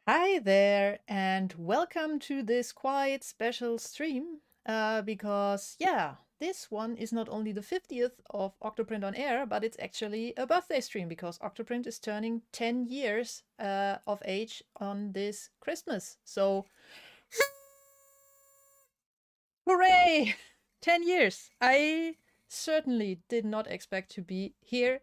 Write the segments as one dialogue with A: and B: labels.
A: Hi there, and welcome to this quite special stream. Because, this one is not only the 50th of OctoPrint On Air, but it's actually a birthday stream because OctoPrint is turning 10 years of age on this Christmas. So, hooray! 10 years! I certainly did not expect to be here.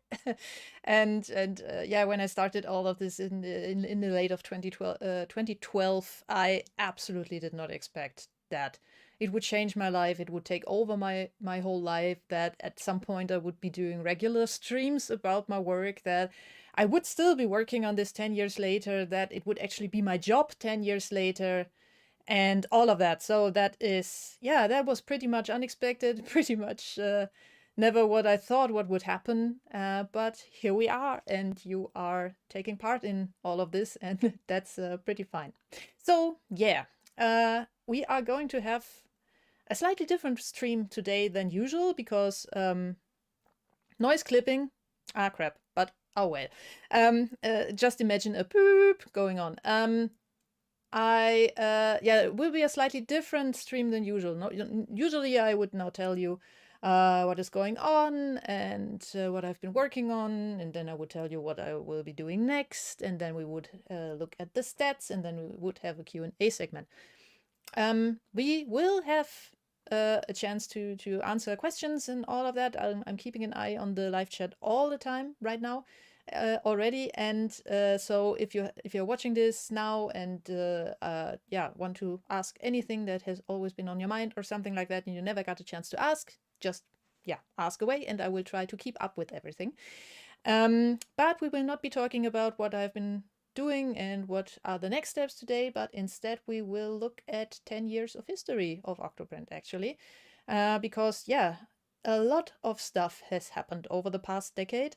A: And when I started all of this in the late of 2012, I absolutely did not expect that it would change my life. It would take over my whole life, that at some point I would be doing regular streams about my work, that I would still be working on this 10 years later, that it would actually be my job 10 years later, and all of that. So that is, that was pretty much unexpected, pretty much never what I thought what would happen. But here we are, and you are taking part in all of this, and that's pretty fine. So, we are going to have a slightly different stream today than usual because noise clipping, crap, but oh well. Just imagine a poop going on. It will be a slightly different stream than usual. No, usually I would now tell you what is going on and what I've been working on, and then I would tell you what I will be doing next, and then we would look at the stats, and then we would have a Q&A segment. We will have a chance to answer questions and all of that. I'm keeping an eye on the live chat all the time right now already, and so if you're watching this now and want to ask anything that has always been on your mind or something like that and you never got a chance to ask, just ask away, and I will try to keep up with everything. But we will not be talking about what I've been doing and what are the next steps today, but instead we will look at 10 years of history of OctoPrint, actually, because a lot of stuff has happened over the past decade.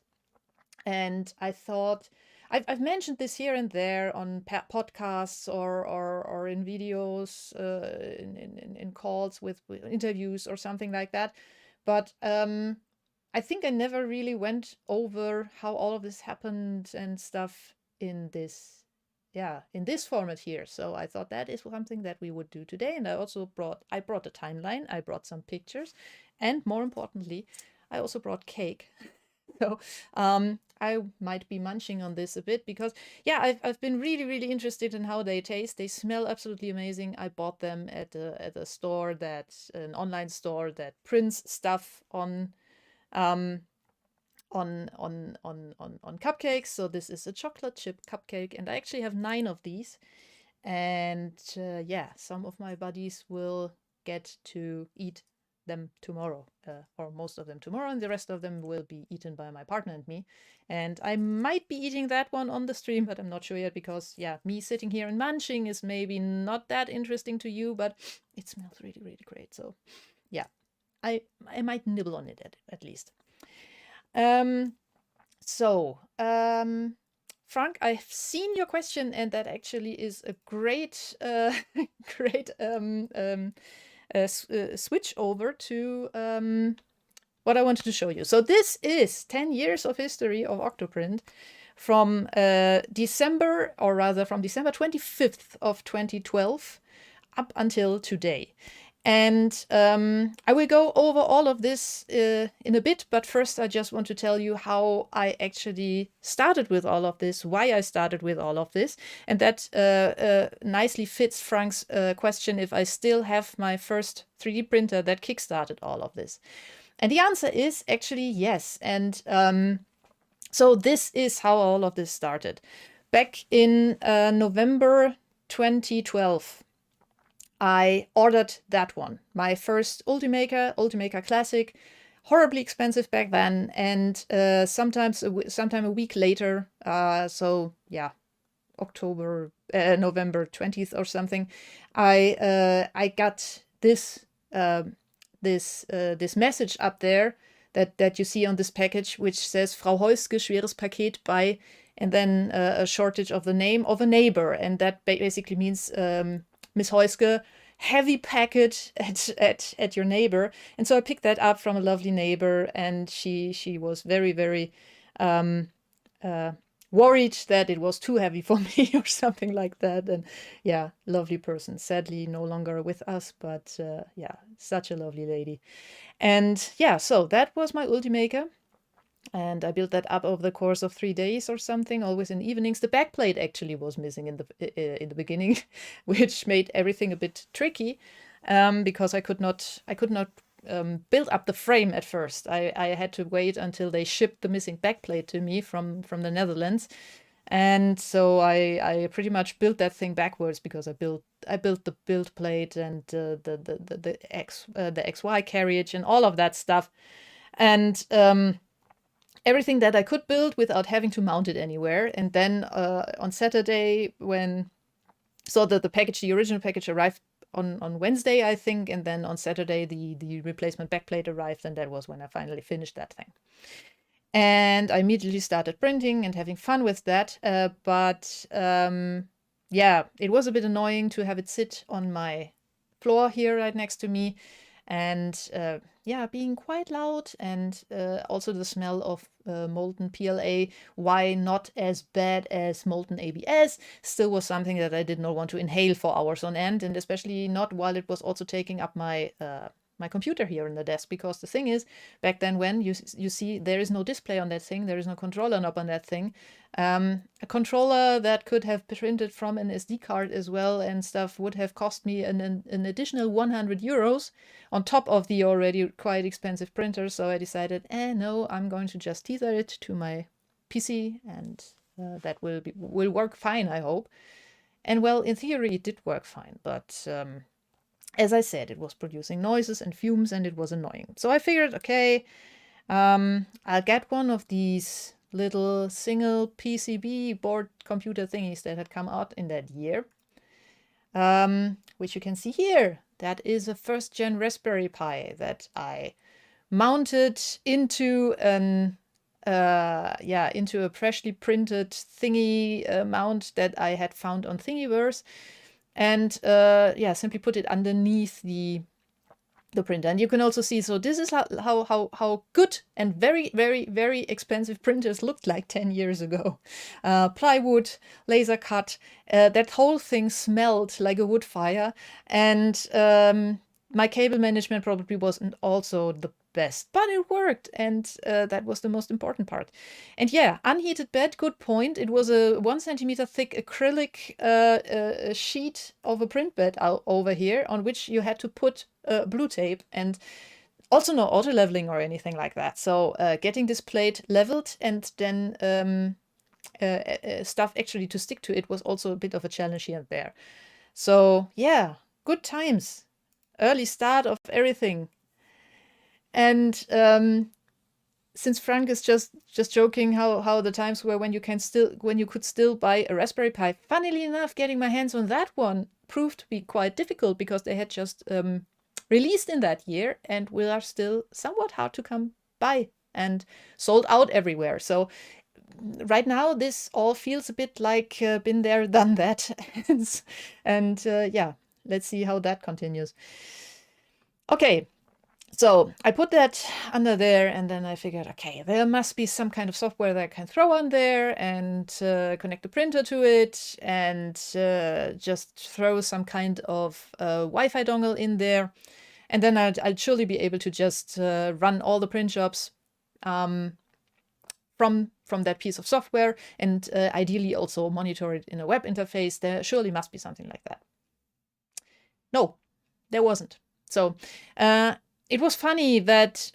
A: And I thought, I've mentioned this here and there on podcasts or in videos, in calls with interviews or something like that. But I think I never really went over how all of this happened and stuff in this format here. So I thought that is something that we would do today. And I brought a timeline, I brought some pictures, and more importantly, I also brought cake. So I might be munching on this a bit because I've been really, really interested in how they taste. They smell absolutely amazing. I bought them at a store an online store that prints stuff on cupcakes. So this is a chocolate chip cupcake, and I actually have 9 of these. And some of my buddies will get to eat them tomorrow, or most of them tomorrow, and the rest of them will be eaten by my partner and me. And I might be eating that one on the stream, but I'm not sure yet because, me sitting here and munching is maybe not that interesting to you, but it smells really, really great. So, I might nibble on it at least. Frank, I've seen your question, and that actually is a great, great switch over to what I wanted to show you. So this is 10 years of history of OctoPrint from December 25th of 2012 up until today. And I will go over all of this in a bit, but first I just want to tell you how I actually started with all of this, why I started with all of this, and that nicely fits Frank's question if I still have my first 3D printer that kickstarted all of this. And the answer is actually yes. And so this is how all of this started. Back in November 2012, I ordered that one, my first Ultimaker Classic, horribly expensive back then, and sometime a week later, November 20th or something, I got this message up there that you see on this package, which says Frau Heuske, schweres Paket bei, and then a shortage of the name of a neighbor, and that basically means Miss Heuske, heavy packet at your neighbor. And so I picked that up from a lovely neighbor, and she was very, very worried that it was too heavy for me or something like that. And yeah, lovely person. Sadly, no longer with us, but yeah, such a lovely lady. And yeah, so that was my Ultimaker. And I built that up over the course of 3 days or something, always in evenings. The backplate actually was missing in the beginning, which made everything a bit tricky, because I could not build up the frame at first. I had to wait until they shipped the missing backplate to me from the Netherlands, and so I pretty much built that thing backwards, because I built the build plate and the XY carriage and all of that stuff, and everything that I could build without having to mount it anywhere. And then on Saturday, the original package arrived on Wednesday, I think, and then on Saturday the replacement backplate arrived, and that was when I finally finished that thing. And I immediately started printing and having fun with that. But yeah, it was a bit annoying to have it sit on my floor here right next to me, and yeah, being quite loud, and also the smell of molten PLA, why not as bad as molten ABS, still was something that I did not want to inhale for hours on end, and especially not while it was also taking up my computer here in the desk. Because the thing is, back then, when you see there is no display on that thing, there is no controller knob on that thing, a controller that could have printed from an SD card as well and stuff would have cost me an additional 100 euros on top of the already quite expensive printer. So I decided, no, I'm going to just tether it to my PC, and that will work fine, I hope. And well, in theory, it did work fine, but as I said, it was producing noises and fumes, and it was annoying. So I figured, okay, I'll get one of these little single PCB board computer thingies that had come out in that year, which you can see here. That is a first-gen Raspberry Pi that I mounted into into a freshly printed thingy mount that I had found on Thingiverse, and yeah, simply put it underneath the printer. And you can also see, so this is how good and very, very, very expensive printers looked like 10 years ago. Plywood, laser cut, that whole thing smelled like a wood fire, and my cable management probably wasn't also the best, but it worked, and that was the most important part. And yeah, unheated bed, good point. It was a 1 centimeter thick acrylic sheet of a print bed over here, on which you had to put blue tape, and also no auto leveling or anything like that. So getting this plate leveled and then stuff actually to stick to it was also a bit of a challenge here and there. So yeah, good times. Early start of everything. And since Frank is just joking how the times were when you could still buy a Raspberry Pi, funnily enough, getting my hands on that one proved to be quite difficult, because they had just released in that year and are still somewhat hard to come by and sold out everywhere. So right now this all feels a bit like been there, done that. And yeah, let's see how that continues. Okay. So I put that under there, and then I figured, okay, there must be some kind of software that I can throw on there and connect the printer to it, and just throw some kind of Wi-Fi dongle in there. And then I'd surely be able to just run all the print jobs from that piece of software, and ideally also monitor it in a web interface. There surely must be something like that. No, there wasn't. So it was funny that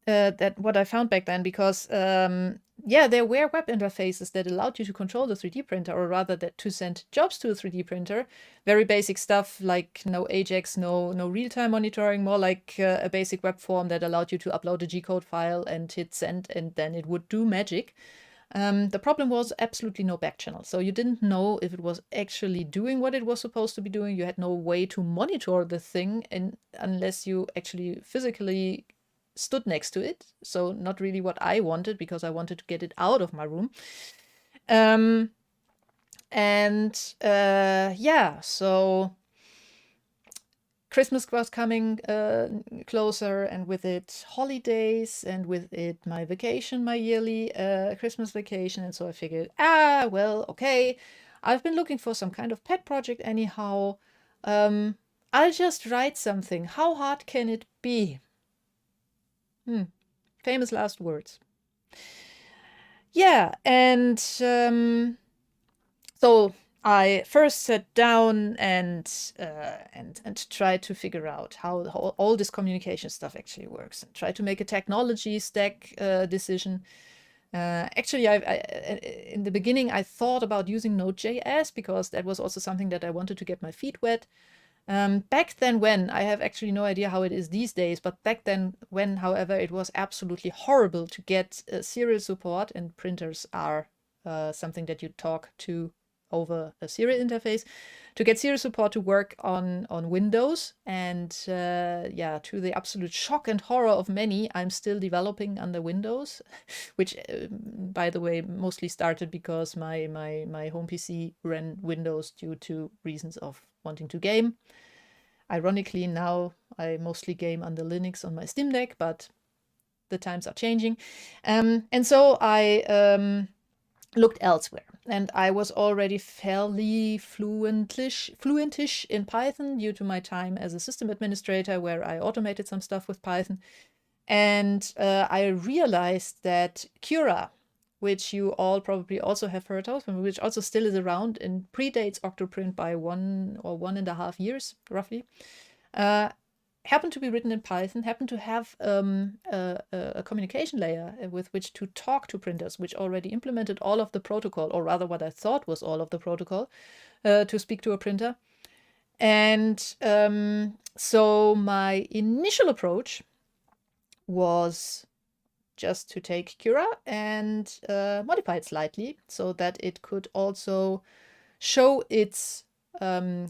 A: that what I found back then, because yeah, there were web interfaces that allowed you to control the 3D printer, or rather that to send jobs to a 3D printer. Very basic stuff, like no Ajax, no real-time monitoring, more like a basic web form that allowed you to upload a G-code file and hit send, and then it would do magic. The problem was absolutely no back channel. So you didn't know if it was actually doing what it was supposed to be doing. You had no way to monitor the thing unless you actually physically stood next to it. So not really what I wanted, because I wanted to get it out of my room. Yeah, so Christmas was coming closer, and with it holidays, and with it my vacation, my yearly Christmas vacation. And so I figured, well, okay, I've been looking for some kind of pet project anyhow. I'll just write something. How hard can it be? Famous last words. Yeah, and so I first sat down and tried to figure out how all this communication stuff actually works, and try to make a technology stack decision. Actually, in the beginning, I thought about using Node.js because that was also something that I wanted to get my feet wet. Back then when, I have actually no idea how it is these days, but back then when, however, it was absolutely horrible to get serial support, and printers are something that you talk to over a serial interface, to get serial support to work on Windows. And yeah, to the absolute shock and horror of many, I'm still developing under Windows, which by the way mostly started because my home PC ran Windows due to reasons of wanting to game. Ironically, now I mostly game under Linux on my Steam Deck, but the times are changing. And so I looked elsewhere, and I was already fairly fluentish in Python due to my time as a system administrator, where I automated some stuff with Python. And I realized that Cura, which you all probably also have heard of, and which also still is around and predates OctoPrint by 1 or 1.5 years, roughly, happened to be written in Python, happened to have a communication layer with which to talk to printers, which already implemented all of the protocol, or rather what I thought was all of the protocol, to speak to a printer. And so my initial approach was just to take Cura and modify it slightly so that it could also show its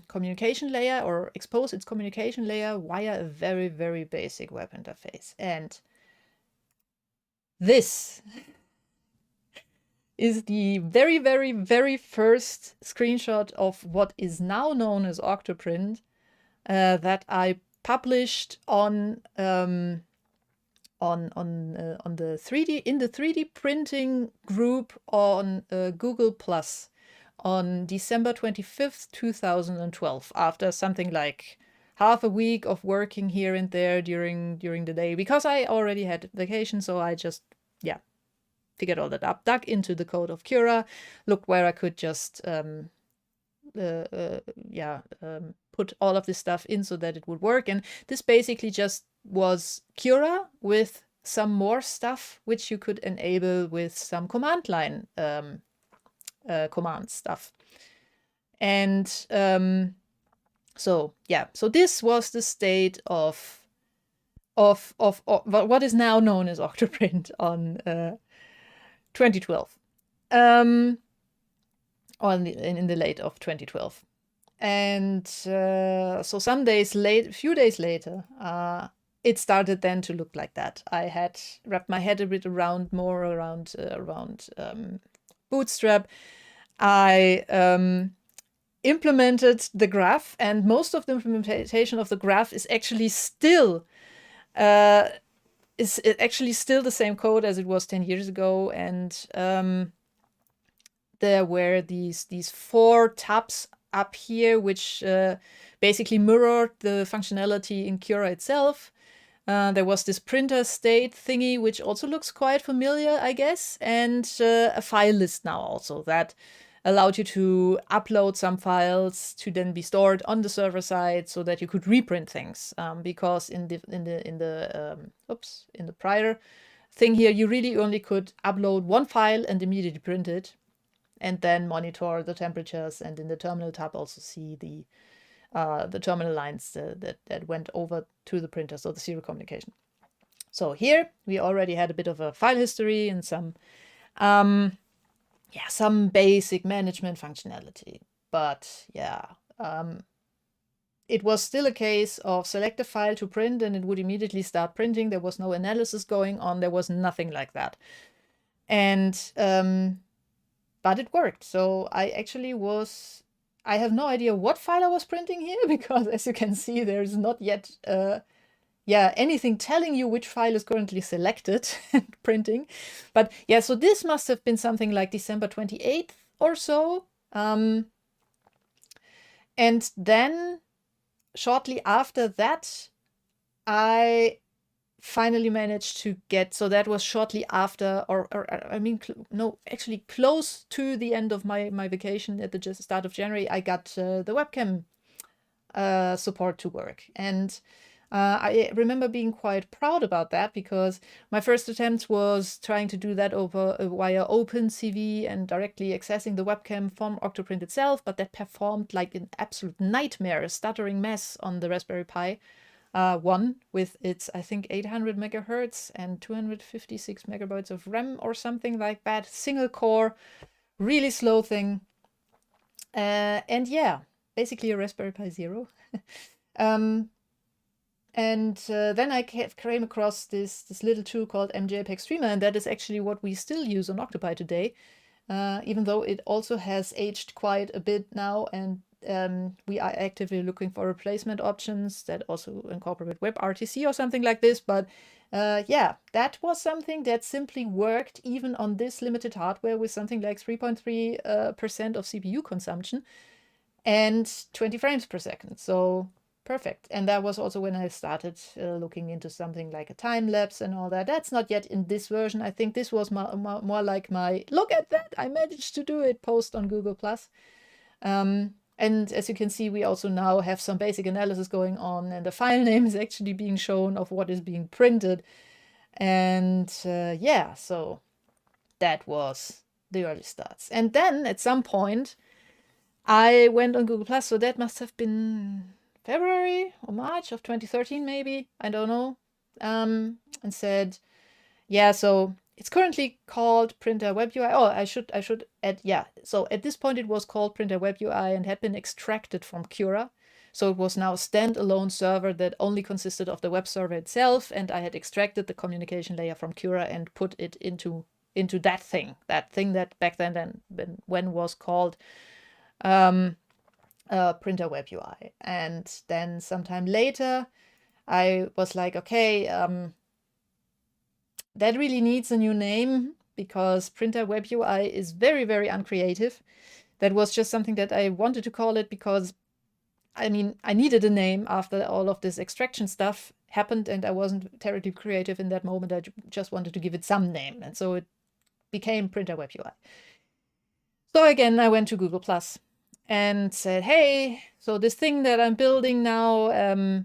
A: communication layer, or expose its communication layer via a very, very basic web interface. And this is the very, very, very first screenshot of what is now known as OctoPrint that I published on the 3D, in the 3D printing group on Google Plus on December 25th, 2012, after something like half a week of working here and there during the day, because I already had vacation. So I just, yeah, figured all that up, dug into the code of Cura, looked where I could just put all of this stuff in so that it would work. And this basically just was Cura with some more stuff which you could enable with some command line command stuff. And so yeah, so this was the state of what is now known as OctoPrint on 2012, in the late of 2012. And so some days late, a few days later, it started then to look like that. I had wrapped my head a bit around Bootstrap. I implemented the graph, and most of the implementation of the graph is actually still the same code as it was 10 years ago. And there were these 4 tabs up here, which basically mirrored the functionality in Cura itself. There was this printer state thingy, which also looks quite familiar, I guess, and a file list now also that allowed you to upload some files to then be stored on the server side so that you could reprint things. Because in the prior thing here, you really only could upload one file and immediately print it, and then monitor the temperatures, and in the terminal tab also see the terminal lines that went over to the printer, so the serial communication. So here we already had a bit of a file history and some basic management functionality. But yeah, it was still a case of select a file to print and it would immediately start printing. There was no analysis going on. There was nothing like that. And but it worked. So I actually was I have no idea what file I was printing here, because as you can see, there's not yet anything telling you which file is currently selected and printing. But yeah, so this must have been something like December 28th or so. And then shortly after that, I finally managed to get, so that was shortly after, or I mean, no, actually close to the end of my vacation at the start of January, I got the webcam support to work. And I remember being quite proud about that, because my first attempt was trying to do that over via OpenCV and directly accessing the webcam from OctoPrint itself, but that performed like an absolute nightmare, a stuttering mess on the Raspberry Pi 1 with its, I think, 800 megahertz and 256 megabytes of RAM or something like that. Single core, really slow thing. And yeah, basically a Raspberry Pi Zero. And then I came across this little tool called MJPEG Streamer, and that is actually what we still use on Octopi today, even though it also has aged quite a bit now, and we are actively looking for replacement options that also incorporate WebRTC or something like this. But yeah, that was something that simply worked even on this limited hardware with something like 3.3% of CPU consumption and 20 frames per second. So perfect. And that was also when I started looking into something like a time lapse and all that. That's not yet in this version. I think this was more like my, look at that, I managed to do it, post on Google+. And as you can see, we also now have some basic analysis going on, and the file name is actually being shown of what is being printed. And yeah, so that was the early starts. And then at some point, I went on Google+, so that must have been February or March of 2013, maybe, I don't know, and said, yeah, so it's currently called Printer Web UI. Oh, I should add, yeah. So at this point it was called Printer Web UI and had been extracted from Cura. So it was now a standalone server that only consisted of the web server itself, and I had extracted the communication layer from Cura and put it into that thing that back then when was called Printer Web UI. And then sometime later, I was like, okay, that really needs a new name, because Printer Web UI is very, very uncreative. That was just something that I wanted to call it because, I mean, I needed a name after all of this extraction stuff happened, and I wasn't terribly creative in that moment. I just wanted to give it some name, and so it became Printer Web UI. So again, I went to Google Plus and said, hey, so this thing that I'm building now,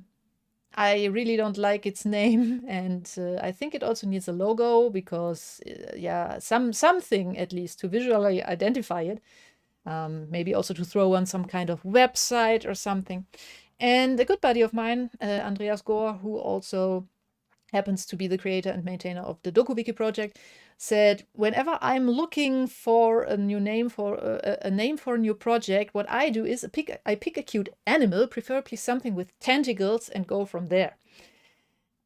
A: I really don't like its name, and I think it also needs a logo, because yeah, something at least to visually identify it, maybe also to throw on some kind of website or something. And a good buddy of mine, Andreas Gore, who also happens to be the creator and maintainer of the DokuWiki project, said, whenever I'm looking for a new name for a name for a new project, what I do is I pick a cute animal, preferably something with tentacles, and go from there.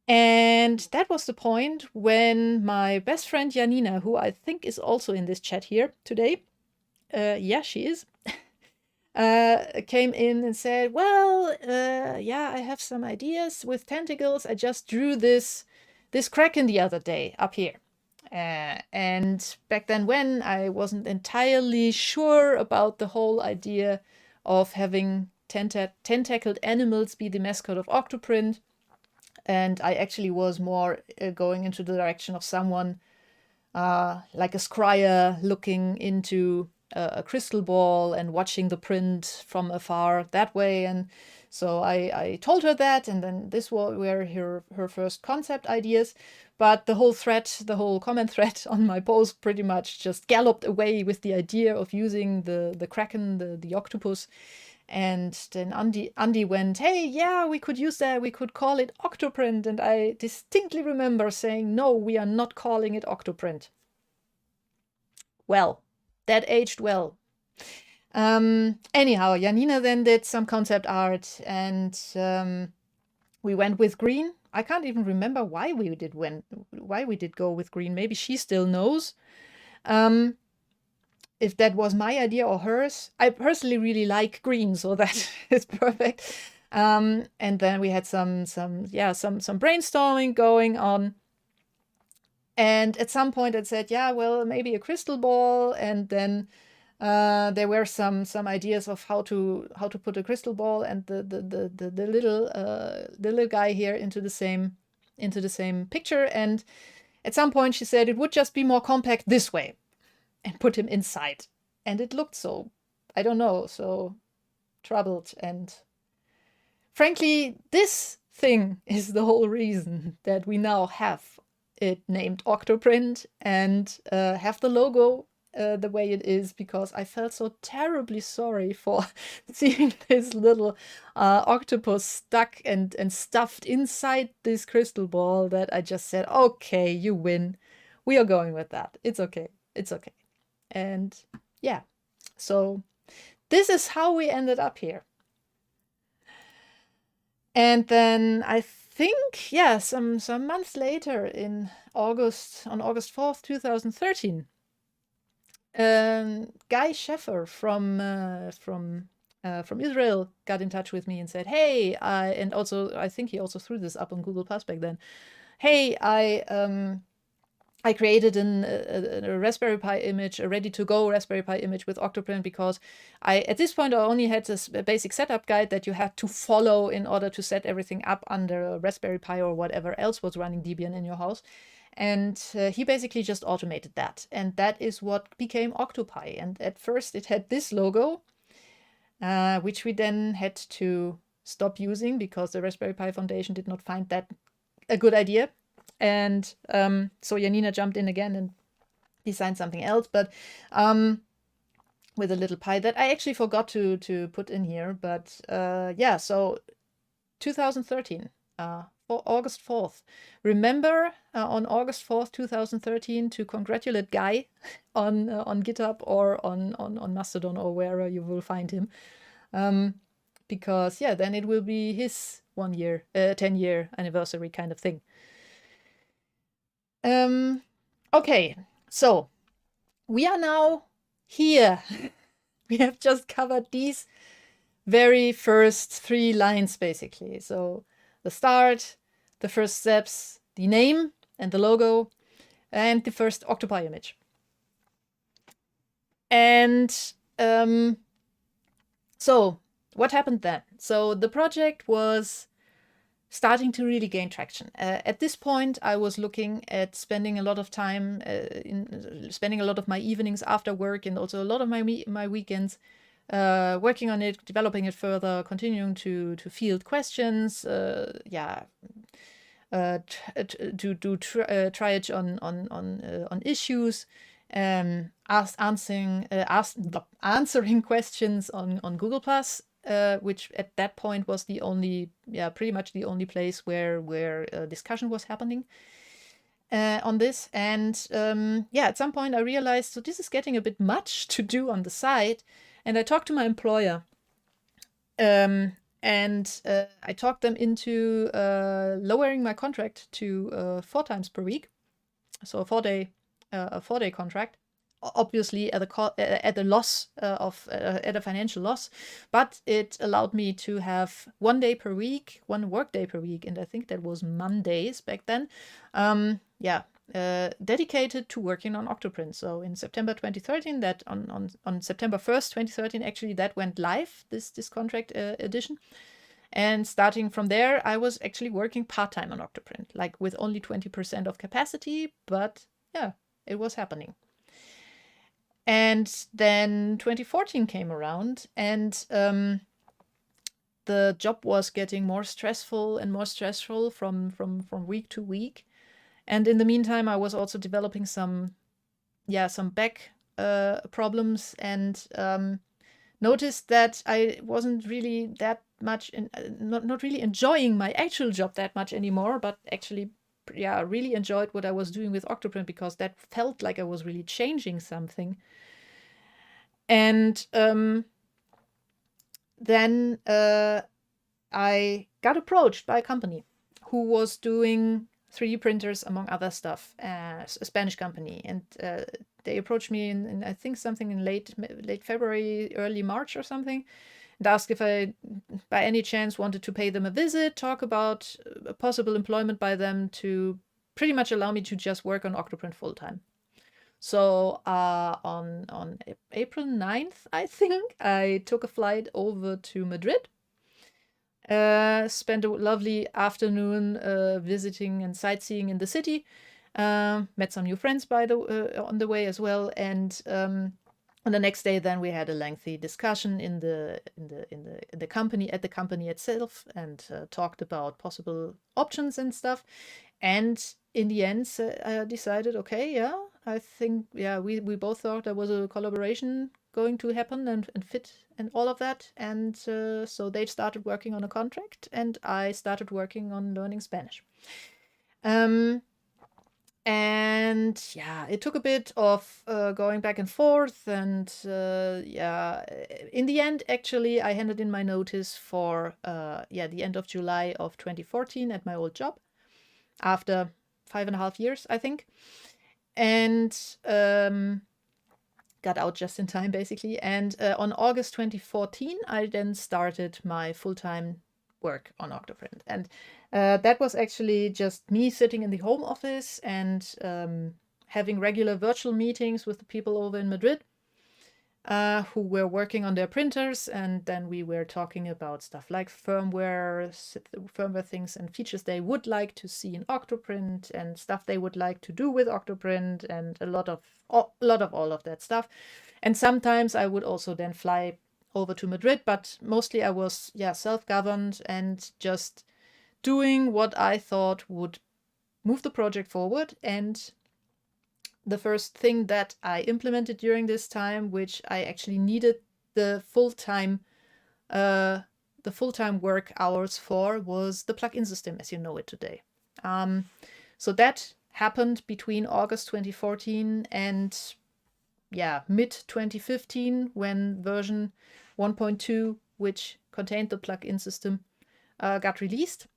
A: And that was the point when my best friend Janina, who I think is also in this chat here today, yeah, she is, came in and said, well, yeah, I have some ideas with tentacles. I just drew this kraken the other day up here. And back then, when I wasn't entirely sure about the whole idea of having tentacled animals be the mascot of OctoPrint, and I actually was more going into the direction of someone like a scryer looking into a crystal ball and watching the print from afar that way. And so I told her that, and then this were her first concept ideas. But the whole comment thread on my post pretty much just galloped away with the idea of using the kraken, the octopus. And then Andy went, hey, yeah, we could use that. We could call it OctoPrint. And I distinctly remember saying, no, we are not calling it OctoPrint. Well, that aged well. Anyhow, Janina then did some concept art, and we went with green. I can't even remember why we did go with green. Maybe she still knows. if that was my idea or hers. I personally really like green, so that is perfect. And then we had some brainstorming going on. And at some point I said, yeah, well, maybe a crystal ball. And then there were some ideas of how to put a crystal ball and the little guy here into the same picture. And at some point she said it would just be more compact this way, and put him inside. And it looked so, I don't know, so troubled. And frankly, this thing is the whole reason that we now have it named OctoPrint and have the logo the way it is, because I felt so terribly sorry for seeing this little octopus stuck and stuffed inside this crystal ball, that I just said, okay, you win. We are going with that. It's okay. It's okay. And yeah, so this is how we ended up here. And then I think, yeah, some months later, on August 4th, 2013, Guy Scheffer from Israel got in touch with me and said, hey, and also I think he also threw this up on Google Plus back then. Hey, I created a Raspberry Pi image, a ready-to-go Raspberry Pi image with OctoPrint, because at this point, I only had this basic setup guide that you had to follow in order to set everything up under a Raspberry Pi or whatever else was running Debian in your house. And he basically just automated that. And that is what became OctoPi. And at first, it had this logo, which we then had to stop using because the Raspberry Pi Foundation did not find that a good idea. And so Janina jumped in again and designed something else, but with a little pie that I actually forgot to put in here. But yeah, so 2013, for August 4th. Remember on August 4th, 2013, to congratulate Guy on GitHub or on Mastodon or wherever you will find him. Because yeah, then it will be his 10-year anniversary kind of thing. Okay, so we are now here. We have just covered these very first 3 lines, basically. So the start, the first steps, the name and the logo, and the first OctoPi image. And so what happened then? So the project was starting to really gain traction. At this point, I was looking at spending a lot of time, spending a lot of my evenings after work and also a lot of my weekends working on it, developing it further, continuing to field questions, try it on issues, answering questions on Google Plus. Which at that point was pretty much the only place where discussion was happening on this. And at some point I realized, so this is getting a bit much to do on the side. And I talked to my employer, and I talked them into lowering my contract to 4 times per week, so a 4-day contract. Obviously at a loss at a financial loss, but it allowed me to have 1 day per week, 1 work day per week, and I think that was Mondays back then. Dedicated to working on OctoPrint. So in September 2013, that on September 1st, 2013, actually that went live, this contract edition. And starting from there, I was actually working part-time on OctoPrint, like with only 20% of capacity, but yeah, it was happening. And then 2014 came around, and the job was getting more stressful and more stressful from week to week. And in the meantime, I was also developing some back problems, and noticed that I wasn't really that much, not really enjoying my actual job that much anymore, but actually really enjoyed what I was doing with OctoPrint, because that felt like I was really changing something. And then I got approached by a company who was doing 3D printers, among other stuff, a Spanish company, and they approached me in I think something in late February, early March or something, and asked if I, by any chance, wanted to pay them a visit, talk about possible employment by them to pretty much allow me to just work on OctoPrint full time. So on April 9th, I think, I took a flight over to Madrid. Spent a lovely afternoon visiting and sightseeing in the city. Met some new friends on the way as well, and on the next day, then we had a lengthy discussion in the company, at the company itself, and talked about possible options and stuff. And in the end, I decided, okay, yeah, I think, yeah, we both thought there was a collaboration going to happen and fit and all of that. And so they started working on a contract, and I started working on learning Spanish. And yeah, it took a bit of going back and forth, and yeah, in the end, actually, I handed in my notice for the end of July of 2014 at my old job after 5.5 years, I think, and got out just in time, basically. And on August 2014, I then started my full-time work on OctoPrint, and that was actually just me sitting in the home office and having regular virtual meetings with the people over in Madrid who were working on their printers, and then we were talking about stuff like firmware things and features they would like to see in OctoPrint, and stuff they would like to do with OctoPrint, and a lot of all of that stuff. And sometimes I would also then fly over to Madrid, but mostly I was self-governed and just doing what I thought would move the project forward. And the first thing that I implemented during this time, which I actually needed the full-time work hours for, was the plugin system as you know it today. So that happened between August 2014 and mid 2015, when version 1.2, which contained the plugin system, got released.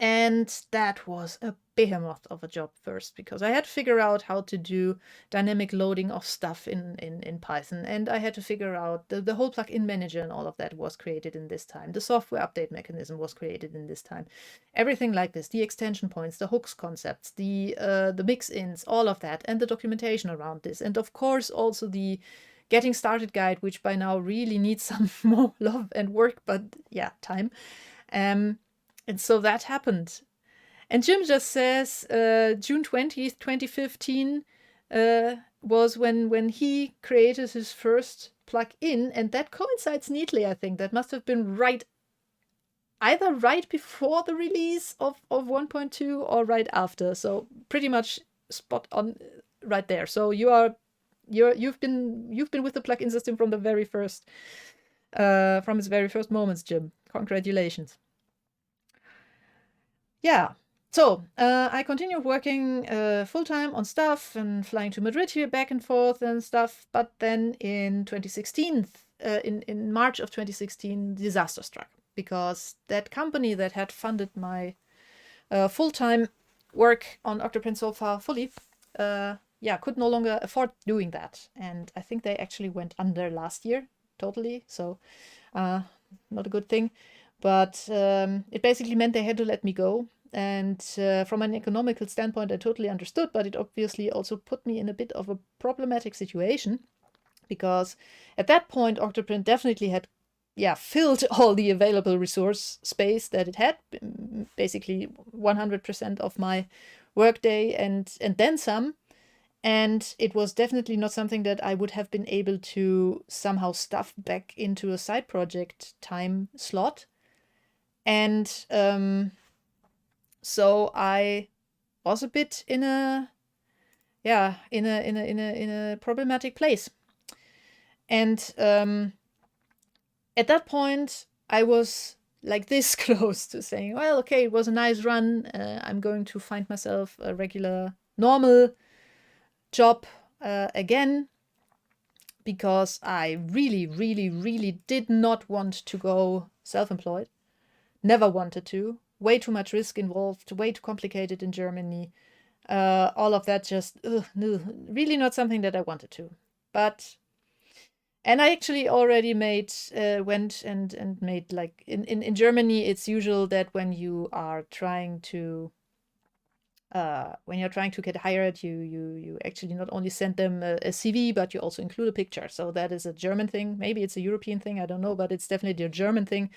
A: And that was a behemoth of a job first, because I had to figure out how to do dynamic loading of stuff in Python, and I had to figure out the whole plugin manager, and all of that was created in this time. The software update mechanism was created in this time. Everything like this, the extension points, the hooks concepts, the mix-ins, all of that, and the documentation around this. And of course also the getting started guide, which by now really needs some more love and work, but yeah, time. And so that happened. And Jim just says June 20th, 2015 was when he created his first plugin, and that coincides neatly, I think. That must have been either right before the release of 1.2 or right after. So pretty much spot on right there. So you've been with the plugin system from the very first from its very first moments, Jim. Congratulations. Yeah, so I continued working full-time on stuff and flying to Madrid here back and forth and stuff. But then in 2016, in March of 2016, disaster struck, because that company that had funded my full-time work on OctoPrint so far fully, could no longer afford doing that. And I think they actually went under last year, totally. So not a good thing. But it basically meant they had to let me go. And from an economical standpoint, I totally understood, but it obviously also put me in a bit of a problematic situation, because at that point, OctoPrint definitely had filled all the available resource space that it had, basically 100% of my workday and then some. And it was definitely not something that I would have been able to somehow stuff back into a side project time slot. And so I was a bit in a problematic place. And at that point, I was like this close to saying, well, okay, it was a nice run. I'm going to find myself a regular, normal job again, because I really, really, really did not want to go self-employed. Never wanted to. way too much risk involved, way too complicated in Germany. All of that just, no, really not something that I wanted to. But, and I actually already went and made, like, in Germany, it's usual that when you are trying to, when you're trying to get hired, you actually not only send them a CV, but you also include a picture. So that is a German thing. Maybe it's a European thing, I don't know, but it's definitely a German thing,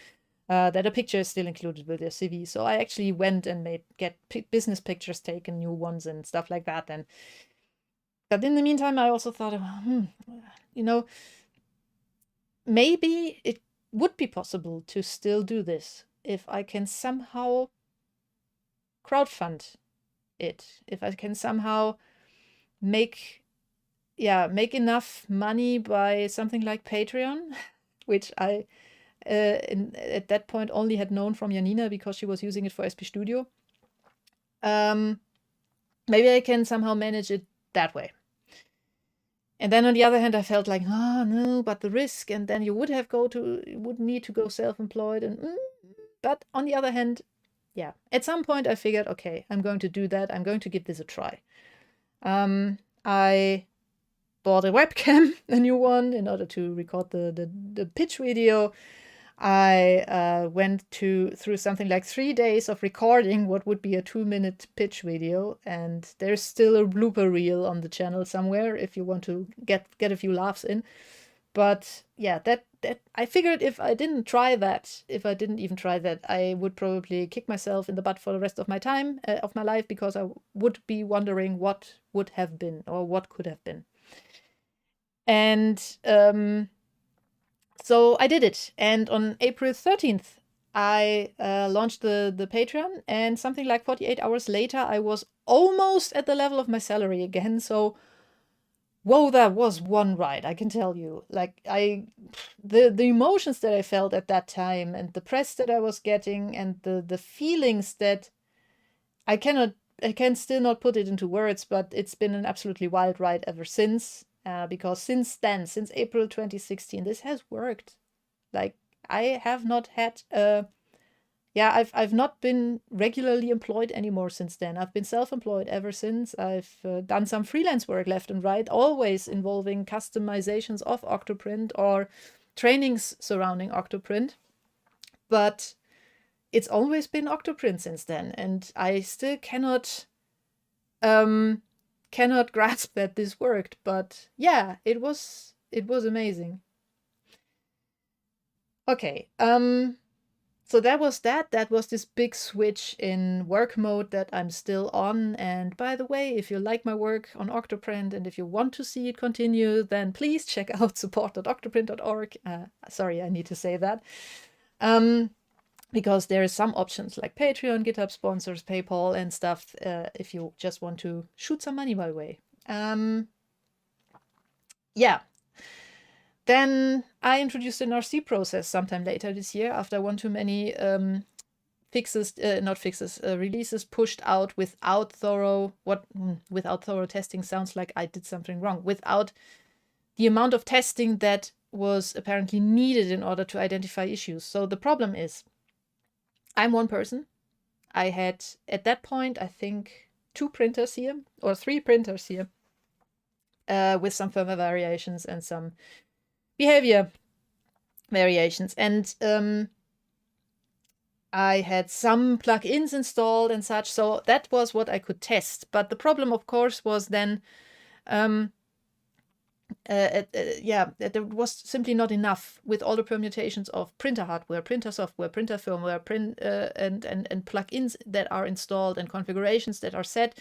A: that a picture is still included with your CV. So I actually went and get business pictures taken, new ones and stuff like that. But in the meantime, I also thought, you know, maybe it would be possible to still do this if I can somehow crowdfund it, if I can somehow make enough money by something like Patreon, which I at that point only had known from Janina because she was using it for SP Studio. Maybe I can somehow manage it that way. And then on the other hand, I felt like, oh no, but the risk, and then you would need to go self-employed, and but on the other hand, yeah, at some point I figured, okay, I'm going to do that. I'm going to give this a try. I bought a webcam, a new one, in order to record the pitch video. I went through something like 3 days of recording what would be a 2-minute pitch video, and there's still a blooper reel on the channel somewhere if you want to get a few laughs in. But yeah, that I figured if I didn't even try that, I would probably kick myself in the butt for the rest of my time of my life, because I would be wondering what would have been or what could have been. And so I did it. And on April 13th, I launched the Patreon, and something like 48 hours later, I was almost at the level of my salary again. So, whoa, that was one ride, I can tell you. Like, the emotions that I felt at that time, and the press that I was getting, and the feelings that I can still not put it into words, but it's been an absolutely wild ride ever since. Because since then, since April 2016, this has worked. Like, I have not had I've not been regularly employed anymore since then. I've been self-employed ever since. I've done some freelance work left and right, always involving customizations of OctoPrint or trainings surrounding OctoPrint. But it's always been OctoPrint since then, and I still cannot grasp that this worked. But yeah, it was amazing. Okay, so that was this big switch in work mode that I'm still on. And by the way, if you like my work on OctoPrint and if you want to see it continue, then please check out support.octoprint.org. Sorry, I need to say that. Because there are some options like Patreon, GitHub sponsors, PayPal and stuff, if you just want to shoot some money my way. Yeah. Then I introduced an RC process sometime later this year after one too many releases pushed out without thorough testing sounds like I did something wrong. Without the amount of testing that was apparently needed in order to identify issues. So the problem is, I'm one person. I had, at that point, I think 2 printers here, or 3 printers here, with some firmware variations and some behavior variations. And I had some plugins installed and such, so that was what I could test. But the problem, of course, was then that there was simply not enough with all the permutations of printer hardware, printer software, printer firmware, and plugins that are installed and configurations that are set.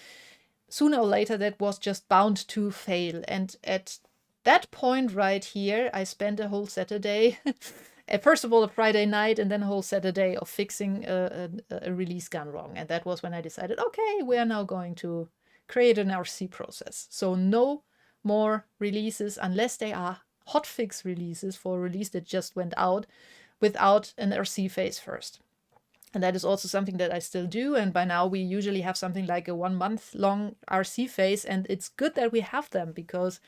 A: Sooner or later, that was just bound to fail. And at that point right here, I spent a whole Saturday, first of all a Friday night, and then a whole Saturday of fixing a release gone wrong. And that was when I decided, okay, we are now going to create an RC process. So no more releases unless they are hotfix releases for a release that just went out, without an RC phase first. And that is also something that I still do. And by now we usually have something like a 1 month long RC phase. And it's good that we have them, because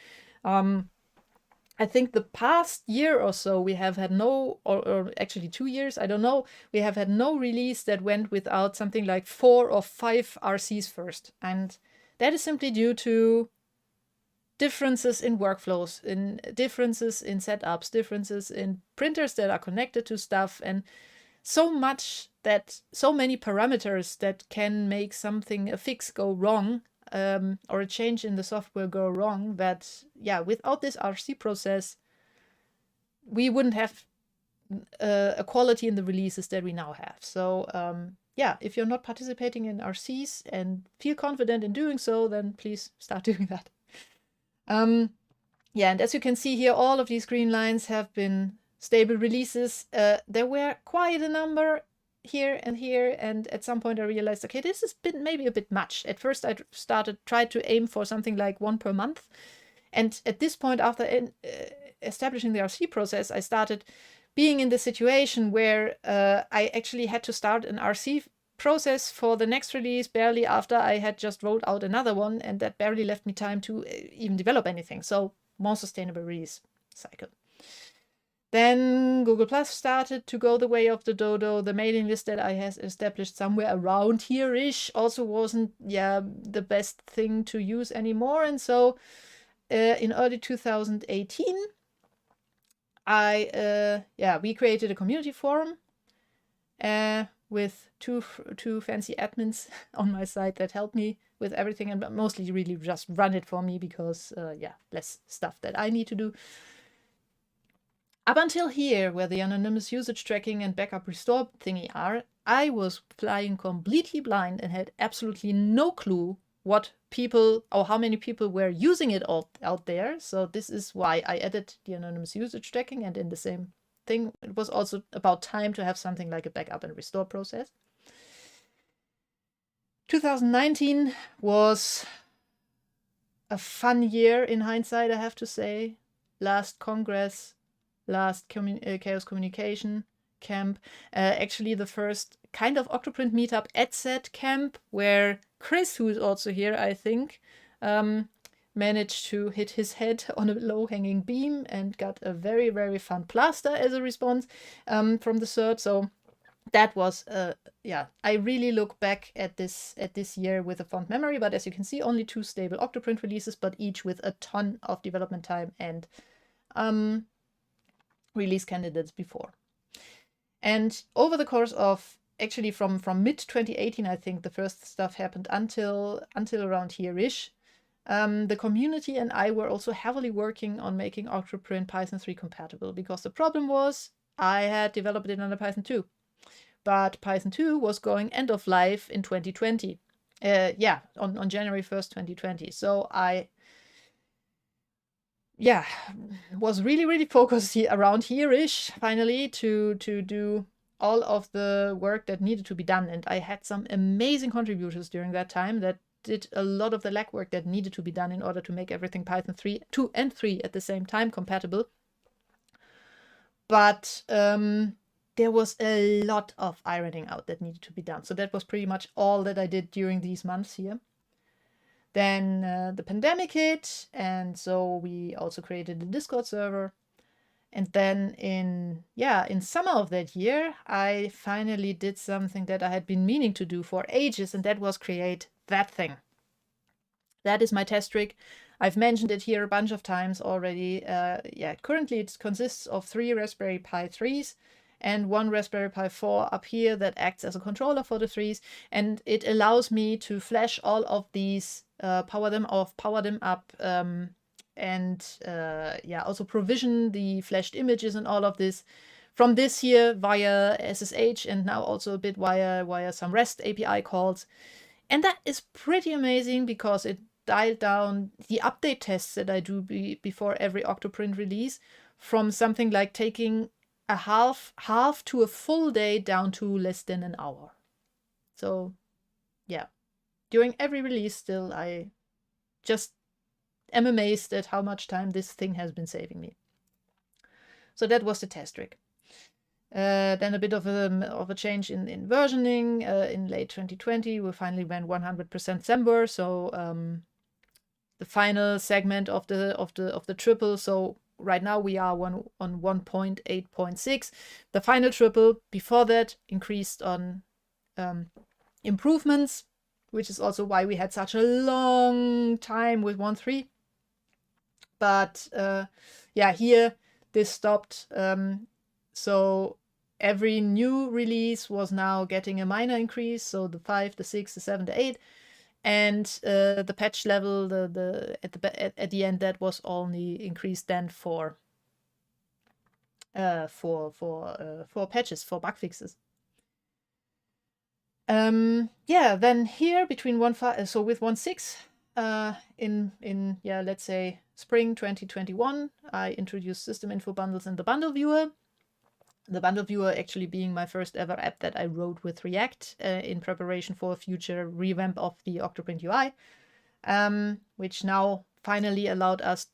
A: I think the past year or so we have had no, or actually 2 years, I don't know, we have had no release that went without something like 4 or 5 RCs first. And that is simply due to differences in workflows, in differences in setups, differences in printers that are connected to stuff, and so many parameters that can make something, a fix, go wrong, or a change in the software go wrong, that without this RC process we wouldn't have a quality in the releases that we now have. So if you're not participating in RCs and feel confident in doing so, then please start doing that. And as you can see here, all of these green lines have been stable releases. There were quite a number here and here, and at some point I realized, okay, this has been maybe a bit much. At first I tried to aim for something like 1 per month, and at this point, after establishing the RC process, I started being in the situation where I actually had to start an RC process for the next release barely after I had just rolled out another one, and that barely left me time to even develop anything. So more sustainable release cycle. Then Google Plus started to go the way of the dodo. The mailing list that I had established somewhere around here-ish also wasn't the best thing to use anymore. And so in early 2018, we created a community forum with two fancy admins on my side that helped me with everything, and mostly really just run it for me because less stuff that I need to do. Up until here, where the anonymous usage tracking and backup restore thingy are, I was flying completely blind and had absolutely no clue what people or how many people were using it out there. So this is why I added the anonymous usage tracking, and in the same thing, it was also about time to have something like a backup and restore process. 2019 was a fun year in hindsight, I have to say. Last Congress, last Chaos Communication camp, actually the first kind of OctoPrint meetup at said camp, where Chris, who is also here, I think, managed to hit his head on a low-hanging beam and got a very, very fun plaster as a response from the third. So that was, I really look back at this year with a fond memory. But as you can see, only 2 stable OctoPrint releases, but each with a ton of development time and release candidates before. And over the course of, actually from mid-2018, I think the first stuff happened until around here-ish, the community and I were also heavily working on making OctoPrint Python 3 compatible, because the problem was I had developed it under Python 2. But Python 2 was going end of life in 2020. On January 1st, 2020. So I was really, really focused around here-ish, finally, to do all of the work that needed to be done. And I had some amazing contributors during that time that did a lot of the legwork that needed to be done in order to make everything Python 2 and 3 at the same time compatible. But there was a lot of ironing out that needed to be done. So that was pretty much all that I did during these months here. Then the pandemic hit, and so we also created a Discord server. And then in summer of that year, I finally did something that I had been meaning to do for ages, and that was create that thing. That is my test rig. I've mentioned it here a bunch of times already. Currently it consists of 3 Raspberry Pi 3s and 1 Raspberry Pi 4 up here that acts as a controller for the 3s, and it allows me to flash all of these, power them off, power them up, and also provision the flashed images and all of this from this here via SSH, and now also a bit via some REST API calls. And that is pretty amazing because it dialed down the update tests that I do before every OctoPrint release from something like taking a half to a full day down to less than an hour. So during every release still, I just am amazed at how much time this thing has been saving me. So that was the test rig. Then a bit of a change in versioning. In late 2020, we finally went 100% Semver. So the final segment of the triple. So right now we are on 1.8.6. The final triple before that increased on improvements, which is also why we had such a long time with 1.3. But yeah, here this stopped. So every new release was now getting a minor increase. So the 5, the 6, the 7, the 8. And the patch level, at the end, that was only increased then for patches, for bug fixes. Yeah, then here between 1.5, so with 1.6, in yeah, let's say spring 2021, I introduced system info bundles in the bundle viewer. The bundle viewer actually being my first ever app that I wrote with React in preparation for a future revamp of the OctoPrint UI, which now finally allowed us,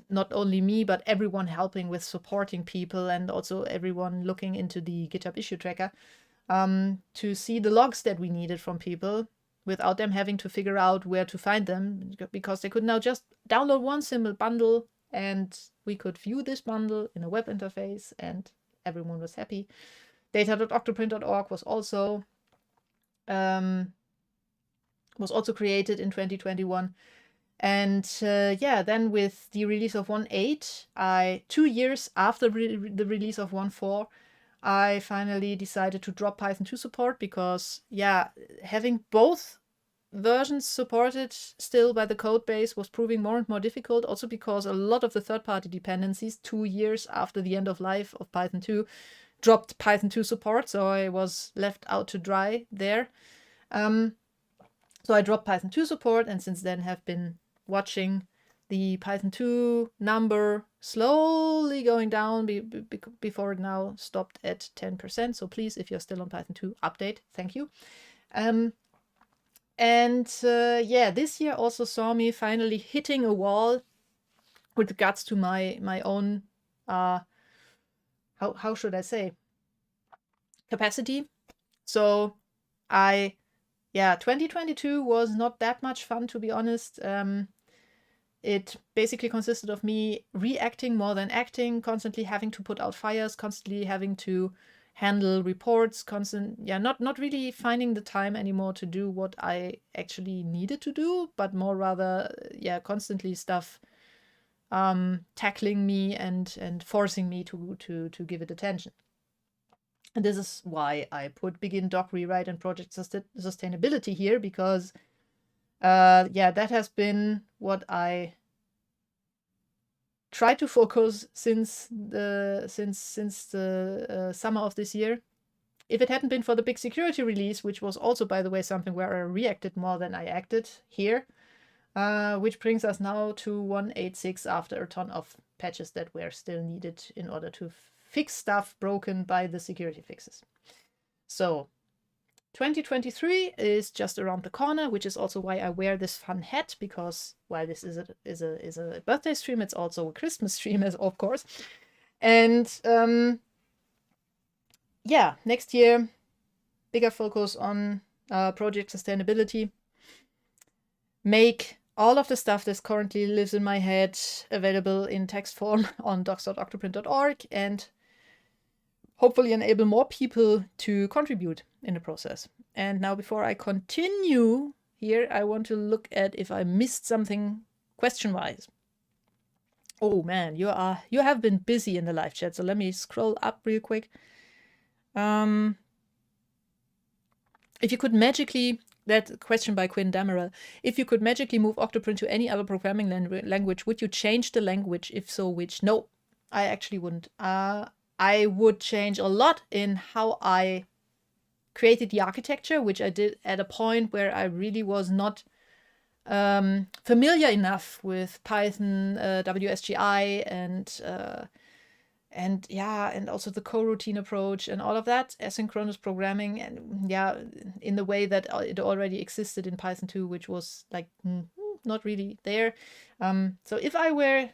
A: not only me, but everyone helping with supporting people and also everyone looking into the GitHub issue tracker, to see the logs that we needed from people without them having to figure out where to find them, because they could now just download one simple bundle and we could view this bundle in a web interface and everyone was happy. Data.octoprint.org was also created in 2021. And yeah, then with the release of 1.8, 2 years after the release of 1.4, I finally decided to drop Python 2 support because, yeah, having both versions supported still by the code base was proving more and more difficult. Also because a lot of the third-party dependencies 2 years after the end of life of Python 2 dropped Python 2 support, so I was left out to dry there. So I dropped Python 2 support, and since then have been watching the Python 2 number slowly going down before it now stopped at 10%. So please, if you're still on Python 2, update. Thank you. Yeah, this year also saw me finally hitting a wall with regards to my own, how should I say, capacity. So 2022 was not that much fun, to be honest. It basically consisted of me reacting more than acting, constantly having to put out fires, constantly having to handle reports, not really finding the time anymore to do what I actually needed to do, but more rather, constantly stuff tackling me and forcing me to give it attention. And this is why I put begin doc rewrite and project sustainability here, because that has been what I tried to focus since the summer of this year. If it hadn't been for the big security release, which was also, by the way, something where I reacted more than I acted here, which brings us now to 1.8.6 after a ton of patches that were still needed in order to fix stuff broken by the security fixes. So 2023 is just around the corner, which is also why I wear this fun hat, because while this is a birthday stream, it's also a Christmas stream, as of course. And next year, bigger focus on project sustainability. Make all of the stuff that currently lives in my head available in text form on docs.octoprint.org, and hopefully enable more people to contribute in the process. And now, before I continue here, I want to look at if I missed something question-wise. Oh man, you have been busy in the live chat, so let me scroll up real quick. If you could magically, that question by Quinn Damerel, if you could magically move OctoPrint to any other programming language, would you change the language? If so, which? No, I actually wouldn't. I would change a lot in how I created the architecture, which I did at a point where I really was not familiar enough with Python, WSGI, and also the coroutine approach and all of that, asynchronous programming, and in the way that it already existed in Python 2, which was like not really there. So if I were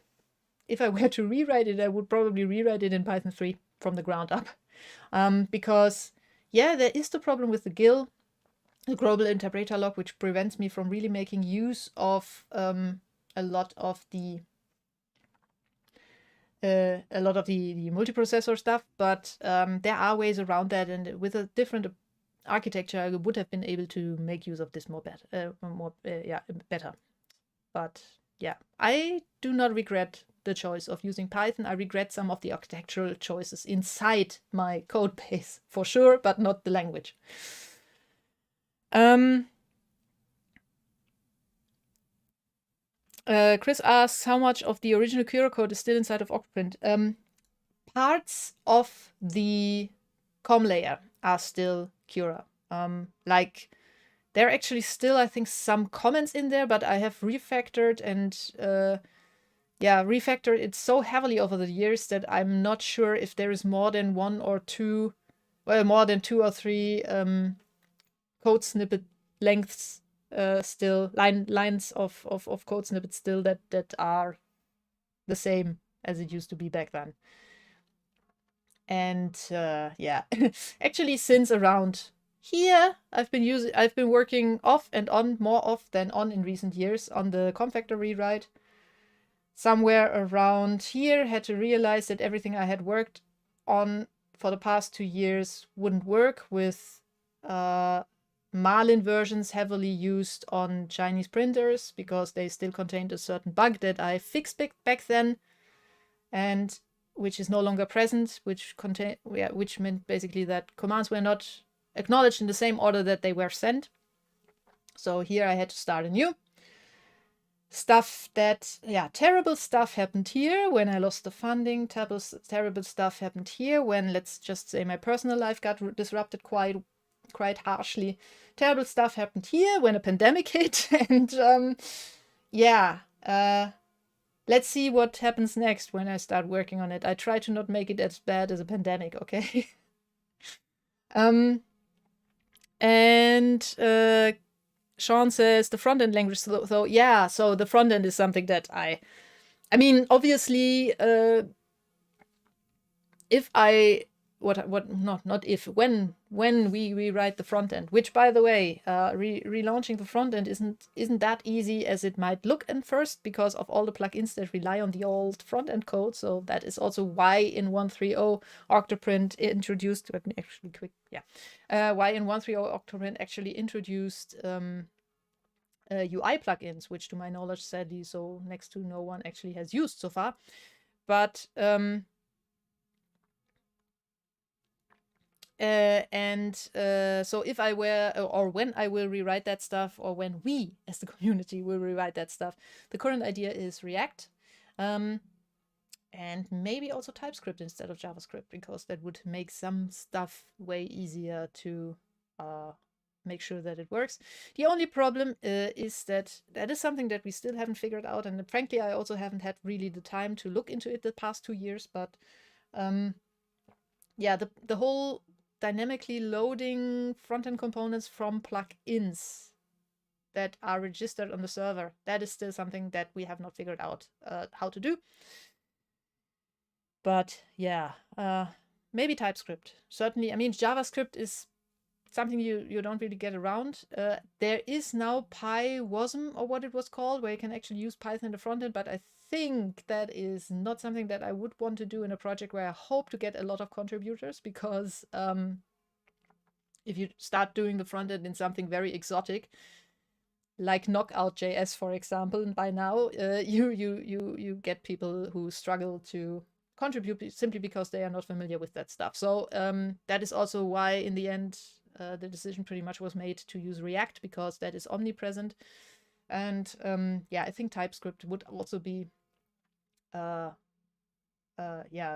A: to rewrite it, I would probably rewrite it in Python 3 from the ground up. Because, there is the problem with the GIL, the global interpreter log, which prevents me from really making use of a lot of the a lot of the multiprocessor stuff, but there are ways around that, and with a different architecture, I would have been able to make use of this better. But yeah, I do not regret the choice of using Python. I regret some of the architectural choices inside my code base for sure, but not the language. Chris asks how much of the original Cura code is still inside of OctoPrint. Parts of the COM layer are still Cura. Like there are actually still, I think, some comments in there, but I have refactored and refactored it so heavily over the years that I'm not sure if there is more than two or three code snippet lengths still, lines of code snippets still that are the same as it used to be back then. And actually since around here, I've been working off and on, more off than on in recent years, on the COM factor rewrite. Somewhere around here, had to realize that everything I had worked on for the past 2 years wouldn't work with Marlin versions heavily used on Chinese printers because they still contained a certain bug that I fixed back then, and which is no longer present, which meant basically that commands were not acknowledged in the same order that they were sent. So here I had to start anew. Terrible stuff happened here when I lost the funding. Terrible stuff happened here when, let's just say, my personal life got disrupted quite harshly. Terrible stuff happened here when a pandemic hit. And let's see what happens next when I start working on it. I try to not make it as bad as a pandemic, okay? Sean says the front-end language, so the front-end is something that I mean, obviously, when we rewrite the front end, which, by the way, relaunching the front end isn't that easy as it might look at first because of all the plugins that rely on the old front end code. So that is also why in 1.3.0 OctoPrint introduced. Let me actually why in 1.3.0 OctoPrint actually introduced UI plugins, which, to my knowledge, sadly, so next to no one actually has used so far. But so if I were, or when I will rewrite that stuff, or when we as the community will rewrite that stuff, the current idea is React, and maybe also TypeScript instead of JavaScript, because that would make some stuff way easier to make sure that it works. The only problem is that is something that we still haven't figured out, and frankly I also haven't had really the time to look into it the past 2 years, but the whole dynamically loading front-end components from plugins that are registered on the server, that is still something that we have not figured out how to do. But maybe TypeScript. Certainly, I mean, JavaScript is something you don't really get around. There is now PyWasm, or what it was called, where you can actually use Python in the front end, but I think that is not something that I would want to do in a project where I hope to get a lot of contributors, because if you start doing the front end in something very exotic, like Knockout.js, for example, and by now you get people who struggle to contribute simply because they are not familiar with that stuff. So that is also why in the end the decision pretty much was made to use React, because that is omnipresent. And I think TypeScript would also be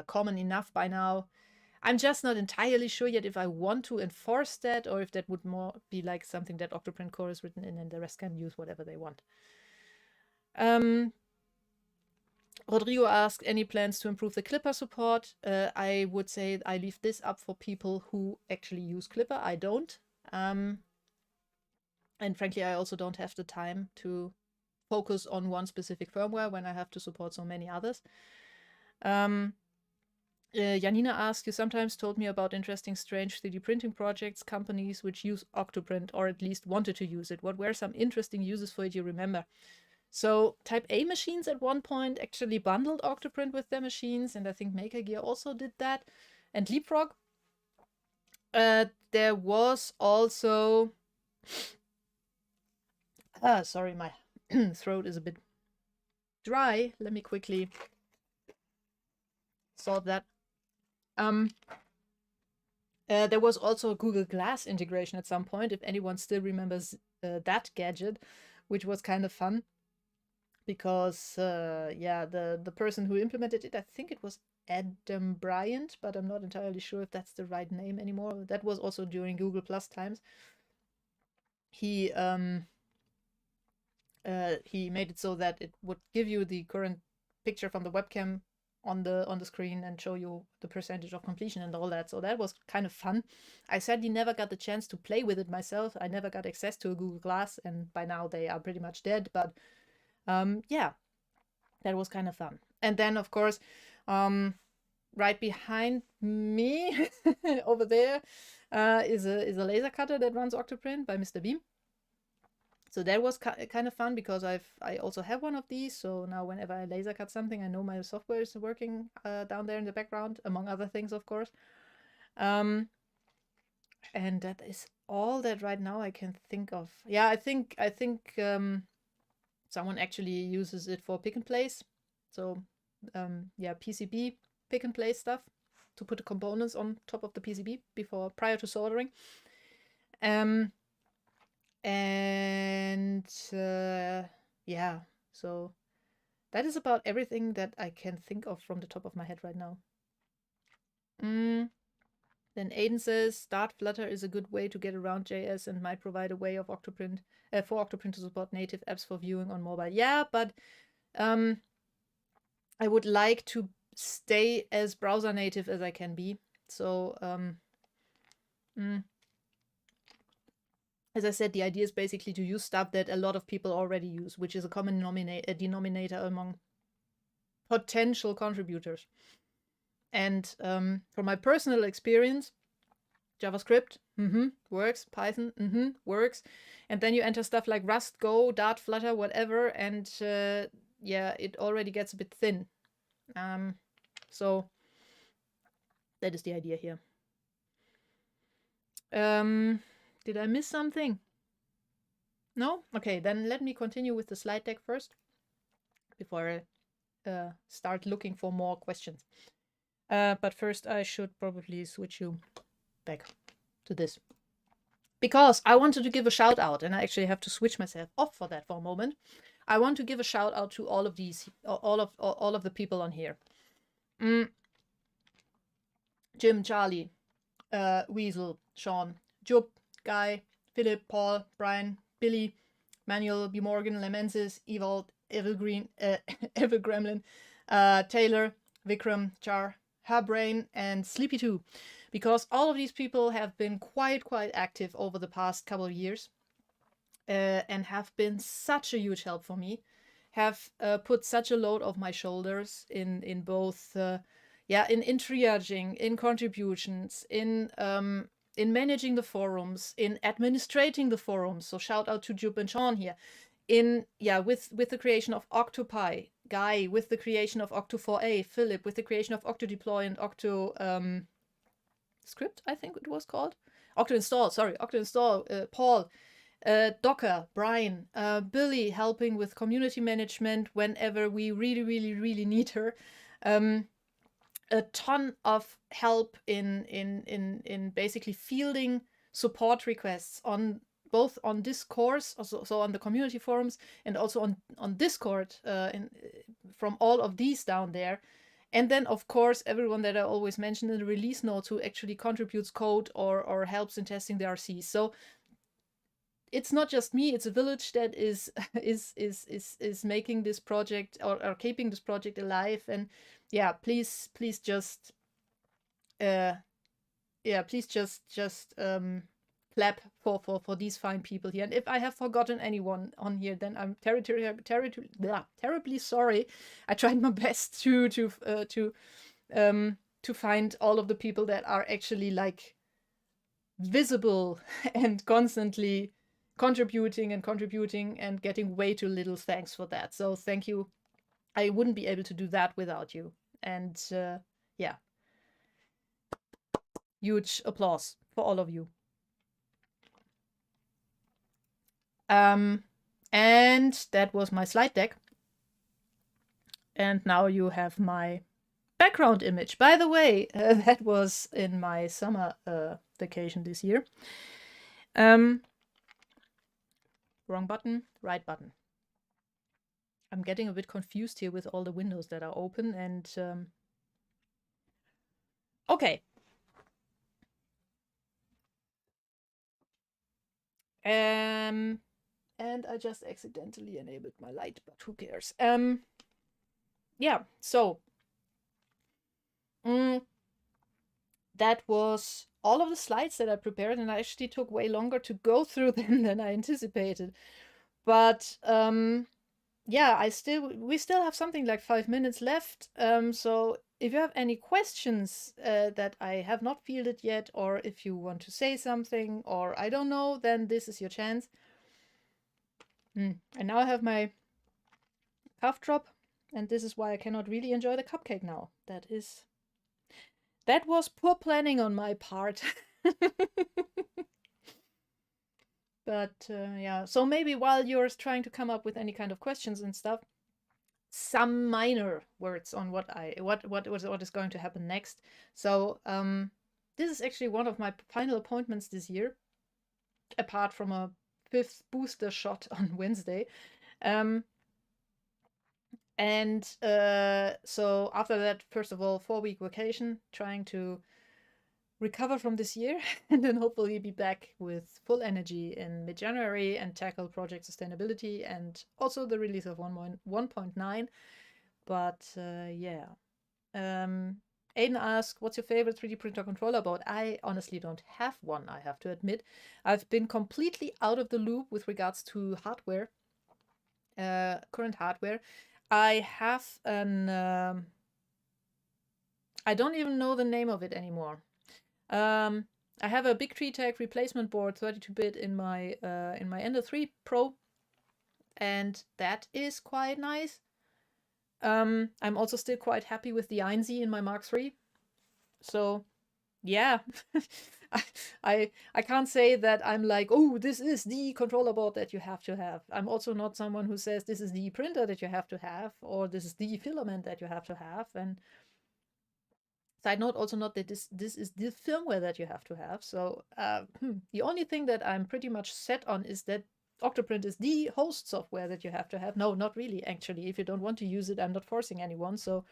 A: common enough by now. I'm just not entirely sure yet if I want to enforce that, or if that would more be like something that OctoPrint core is written in and the rest can use whatever they want. Rodrigo asked, any plans to improve the Clipper support? I would say I leave this up for people who actually use Clipper. I don't. And frankly, I also don't have the time to focus on one specific firmware when I have to support so many others. Janina asked, you sometimes told me about interesting, strange 3D printing projects, companies which use OctoPrint, or at least wanted to use it. What were some interesting uses for it you remember? So Type A machines at one point actually bundled OctoPrint with their machines, and I think Maker Gear also did that, and Leapfrog. There was also, sorry, my throat is a bit dry. Let me quickly solve that. There was also a Google Glass integration at some point, if anyone still remembers that gadget, which was kind of fun. Because, yeah, the person who implemented it, I think it was Adam Bryant, but I'm not entirely sure if that's the right name anymore. That was also during Google Plus times. He made it so that it would give you the current picture from the webcam on the screen and show you the percentage of completion and all that. So that was kind of fun. I sadly never got the chance to play with it myself. I never got access to a Google Glass, and by now they are pretty much dead. But yeah, that was kind of fun. And then, of course, right behind me over there is a laser cutter that runs OctoPrint by Mr. Beam. So that was kind of fun because I also have one of these. So now whenever I laser cut something, I know my software is working down there in the background, among other things, of course. And that is all that right now I can think of. Yeah, I think someone actually uses it for pick and place. So yeah, PCB pick and place stuff to put the components on top of the PCB prior to soldering. And yeah, so that is about everything that I can think of from the top of my head right now. Then Aiden says Dart Flutter is a good way to get around JS and might provide a way of OctoPrint for OctoPrint to support native apps for viewing on mobile. Yeah, but I would like to stay as browser native as I can be. So as I said, the idea is basically to use stuff that a lot of people already use, which is a common denominator among potential contributors. And from my personal experience, JavaScript works, Python works, and then you enter stuff like Rust, Go, Dart, Flutter, whatever, and yeah, it already gets a bit thin. So that is the idea here. Did I miss something? No? Okay, then let me continue with the slide deck first before I start looking for more questions. But first I should probably switch you back to this. Because I wanted to give a shout out, and I actually have to switch myself off for that for a moment. I want to give a shout out to all of the people on here. Jim, Charlie, Weasel, Sean, Jup, Guy, Philip, Paul, Brian, Billy, Manuel, B. Morgan, Lemensis, Evald, Evergreen, Evergremlin, Taylor, Vikram, Char, Herbrain, and Sleepy2. Because all of these people have been quite active over the past couple of years and have been such a huge help for me, have put such a load off my shoulders in both, in triaging, in contributions, in managing the forums, in administrating the forums. So shout out to Jup and Sean here. With the creation of Octopi, Guy with the creation of Octo4A, Philip with the creation of OctoDeploy and Octo Script, I think it was called. OctoInstall, Paul, Docker, Brian, Billy helping with community management whenever we really need her. A ton of help in basically fielding support requests on both on Discourse, so on the community forums, and also on Discord from all of these down there. And then, of course, everyone that I always mention in the release notes who actually contributes code or helps in testing the RCs. So it's not just me; it's a village that is making this project or keeping this project alive. And yeah, please just clap for these fine people here. And if I have forgotten anyone on here, then I'm terribly sorry. I tried my best to find all of the people that are actually like visible and constantly contributing and getting way too little thanks for that. So thank you. I wouldn't be able to do that without you. And yeah, huge applause for all of you. And that was my slide deck. And now you have my background image. By the way, that was in my summer vacation this year. Wrong button, right button. I'm getting a bit confused here with all the windows that are open and okay. And I just accidentally enabled my light, but who cares? Yeah, so that was all of the slides that I prepared, and I actually took way longer to go through them than I anticipated. But yeah, we still have something like 5 minutes left. So if you have any questions that I have not fielded yet, or if you want to say something, or I don't know, then this is your chance. And now I have my cough drop, and this is why I cannot really enjoy the cupcake now. That was poor planning on my part. But yeah, so maybe while you're trying to come up with any kind of questions and stuff, some minor words on what is going to happen next. So this is actually one of my final appointments this year, apart from a 5th booster shot on Wednesday. And so after that, first of all, 4-week vacation, trying to recover from this year, and then hopefully be back with full energy in mid-January and tackle project sustainability and also the release of 1.9. But yeah. Aiden asked, what's your favorite 3D printer controller board? I honestly don't have one, I have to admit. I've been completely out of the loop with regards to hardware, current hardware. I have an... I don't even know the name of it anymore. I have a big TreeTech replacement board, 32-bit in my Ender 3 Pro, and that is quite nice. I'm also still quite happy with the Einzi in my Mark III. So yeah, I can't say that I'm like, oh, this is the controller board that you have to have. I'm also not someone who says this is the printer that you have to have, or this is the filament that you have to have. And side note, also not that this is the firmware that you have to have. So the only thing that I'm pretty much set on is that OctoPrint is the host software that you have to have. No, not really, actually. If you don't want to use it, I'm not forcing anyone. So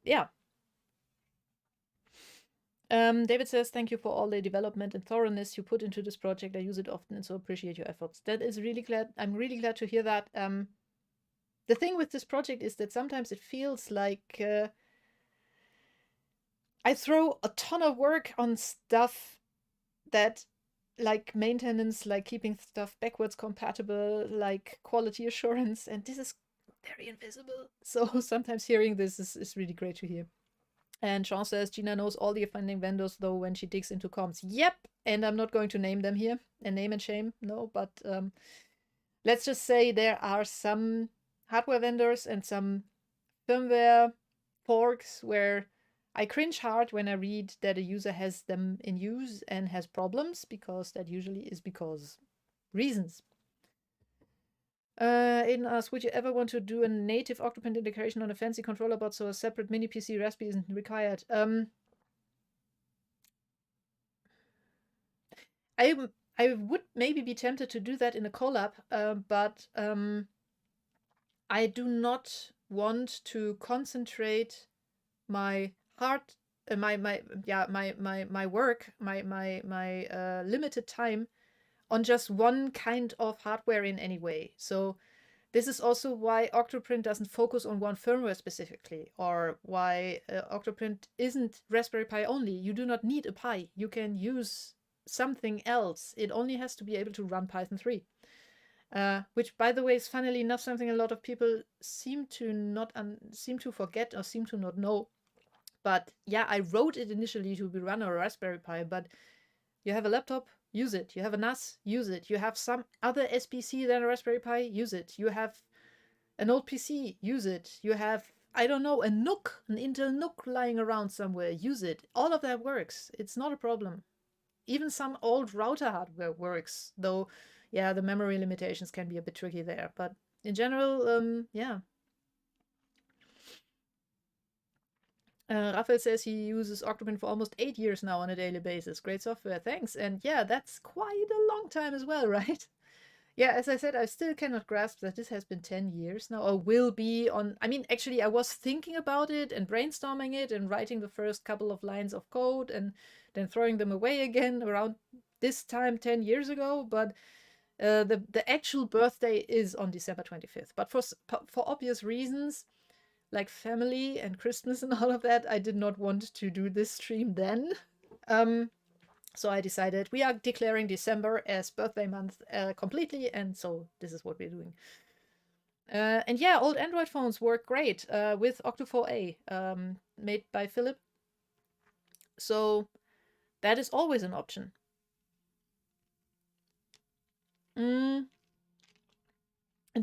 A: yeah. David says, thank you for all the development and thoroughness you put into this project. I use it often and so appreciate your efforts. That is really glad. I'm really glad to hear that. The thing with this project is that sometimes it feels like I throw a ton of work on stuff that, like maintenance, like keeping stuff backwards compatible, like quality assurance, and this is very invisible. So sometimes hearing this is really great to hear. And Sean says, Gina knows all the offending vendors, though, when she digs into comms. Yep, and I'm not going to name them here. And name and shame, no, but let's just say there are some hardware vendors and some firmware forks where I cringe hard when I read that a user has them in use and has problems, because that usually is because reasons. Aiden asks, would you ever want to do a native OctoPrint integration on a fancy controller board so a separate mini PC Raspberry isn't required? I would maybe be tempted to do that in a collab, but I do not want to concentrate my work, my limited time on just one kind of hardware in any way. So this is also why OctoPrint doesn't focus on one firmware specifically, or why OctoPrint isn't Raspberry Pi only. You do not need a Pi. You can use something else. It only has to be able to run Python 3. Which, by the way, is funnily enough something a lot of people seem to forget or seem to not know. But yeah, I wrote it initially to be run on a Raspberry Pi, but you have a laptop, use it. You have a NAS, use it. You have some other SPC than a Raspberry Pi, use it. You have an old PC, use it. You have, I don't know, a NUC, an Intel NUC lying around somewhere, use it. All of that works. It's not a problem. Even some old router hardware works, though, yeah, the memory limitations can be a bit tricky there. But in general, yeah. Raphael says he uses OctoPrint for almost 8 years now on a daily basis. Great software, thanks. And yeah, that's quite a long time as well, right? Yeah, as I said, I still cannot grasp that this has been 10 years now, or will be on. I mean, actually, I was thinking about it and brainstorming it and writing the first couple of lines of code and then throwing them away again around this time 10 years ago. But the actual birthday is on December 25th. But for obvious reasons, like family and Christmas and all of that, I did not want to do this stream then. So I decided we are declaring December as birthday month completely, and so this is what we're doing. And yeah, old Android phones work great with Octo4A, made by Philip. So that is always an option. And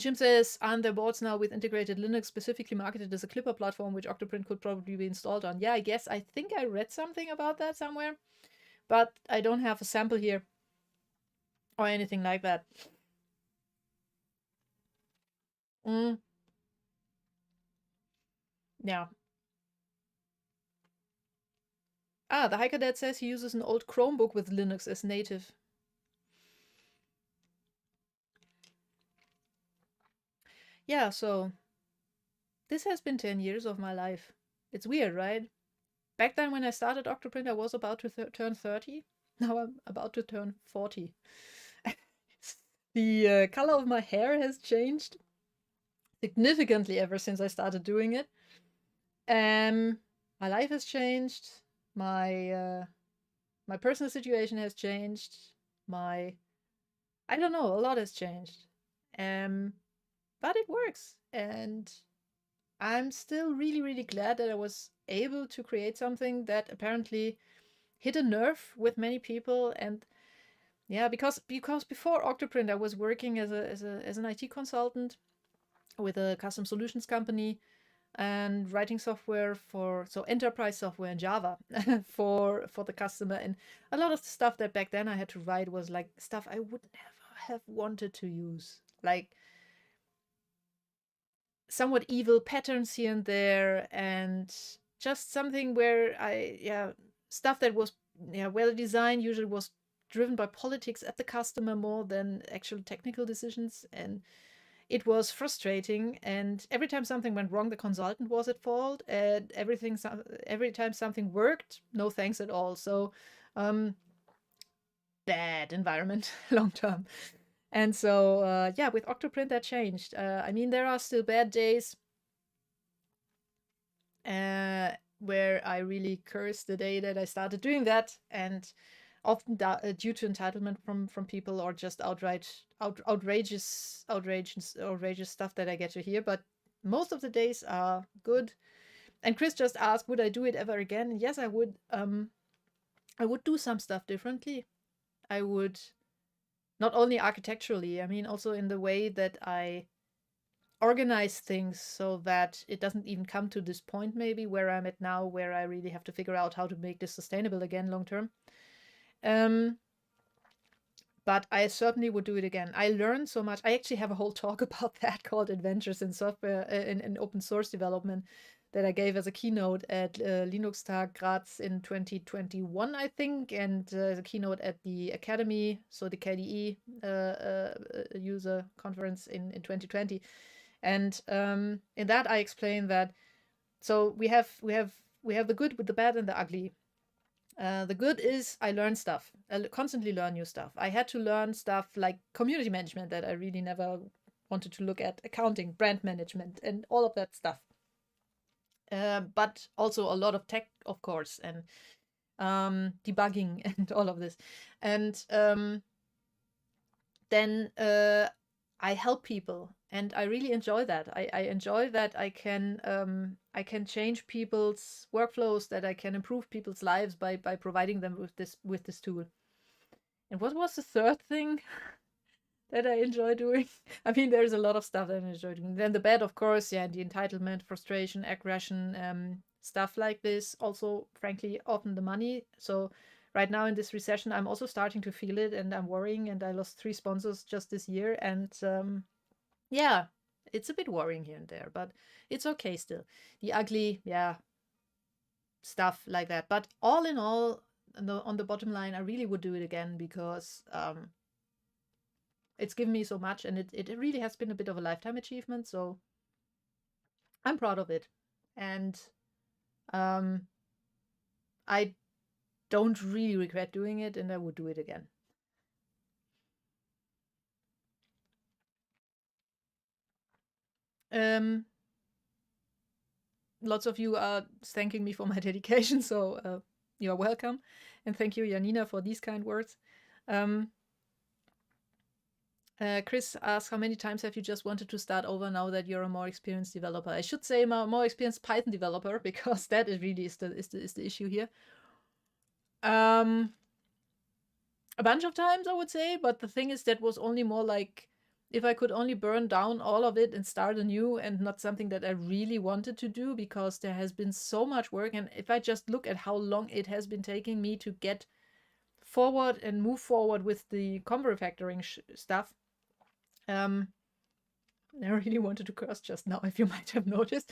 A: Jim says, aren't there boards now with integrated Linux specifically marketed as a Clipper platform, which OctoPrint could probably be installed on? Yeah, I guess. I think I read something about that somewhere, but I don't have a sample here or anything like that. Yeah. The Hiker Dad says he uses an old Chromebook with Linux as native. Yeah, so this has been 10 years of my life. It's weird, right? Back then when I started OctoPrint, I was about to turn 30. Now I'm about to turn 40. The color of my hair has changed significantly ever since I started doing it. My life has changed. My personal situation has changed. I don't know, a lot has changed. But it works, and I'm still really, really glad that I was able to create something that apparently hit a nerve with many people. And yeah, because before OctoPrint, I was working as an IT consultant with a custom solutions company and writing software enterprise software in Java for the customer. And a lot of the stuff that back then I had to write was like stuff I would never have wanted to use, like somewhat evil patterns here and there, and just something where stuff that was where the design usually was driven by politics at the customer more than actual technical decisions. And it was frustrating, and every time something went wrong, the consultant was at fault, and every time something worked, no thanks at all. So bad environment long term. And so yeah, with OctoPrint that changed. I mean, there are still bad days where I really curse the day that I started doing that, and often due to entitlement from people, or just outrageous stuff that I get to hear. But most of the days are good. And Chris just asked, would I do it ever again? And yes, I would. I would do some stuff differently. I would, not only architecturally, I mean also in the way that I organize things, so that it doesn't even come to this point maybe where I'm at now, where I really have to figure out how to make this sustainable again long term. But I certainly would do it again. I learned so much. I actually have a whole talk about that called Adventures in Software in Open Source Development that I gave as a keynote at Linux Tag Graz in 2021, I think, and as a keynote at the Academy, so the KDE user conference in 2020. And in that I explain that, so we have the good with the bad and the ugly. The good is I learn stuff. I constantly learn new stuff. I had to learn stuff like community management that I really never wanted to look at, accounting, brand management, and all of that stuff. But also a lot of tech, of course, and debugging and all of this. And then I help people, and I really enjoy that. I enjoy that I can change people's workflows, that I can improve people's lives by providing them with this tool. And what was the third thing that I enjoy doing? I mean, there's a lot of stuff that I enjoy doing. Then the bed, of course, yeah, the entitlement, frustration, aggression, stuff like this. Also, frankly, often the money. So right now in this recession, I'm also starting to feel it, and I'm worrying. And I lost 3 sponsors just this year, and yeah, it's a bit worrying here and there, but it's okay still. The ugly, yeah, stuff like that. But all in all, on the bottom line, I really would do it again because it's given me so much, and it really has been a bit of a lifetime achievement. So I'm proud of it, and um, I don't really regret doing it, and I would do it again. Um, Lots of you are thanking me for my dedication, so you're welcome, and thank you, Janina, for these kind words. Um, Chris asks, how many times have you just wanted to start over now that you're a more experienced developer? I should say more experienced Python developer, because that is really is the issue here. A bunch of times, I would say, but the thing is that was only more like if I could only burn down all of it and start anew, and not something that I really wanted to do, because there has been so much work. And if I just look at how long it has been taking me to get forward and move forward with the combo refactoring stuff, I really wanted to curse just now, if you might have noticed.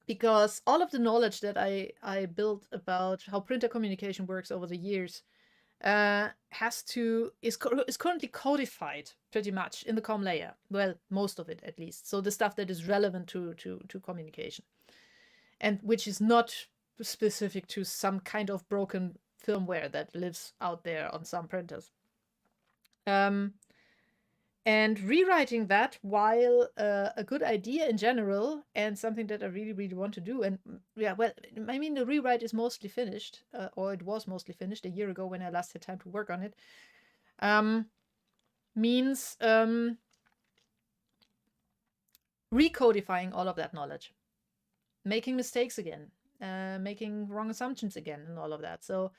A: Because all of the knowledge that I built about how printer communication works over the years is currently codified pretty much in the com layer. Well, most of it at least. So the stuff that is relevant to communication, and which is not specific to some kind of broken firmware that lives out there on some printers. And rewriting that, while a good idea in general and something that I really, really want to do. And yeah, well, I mean, the rewrite is mostly finished, or it was mostly finished a year ago when I last had time to work on it. Means recodifying all of that knowledge, making mistakes again, making wrong assumptions again, and all of that. So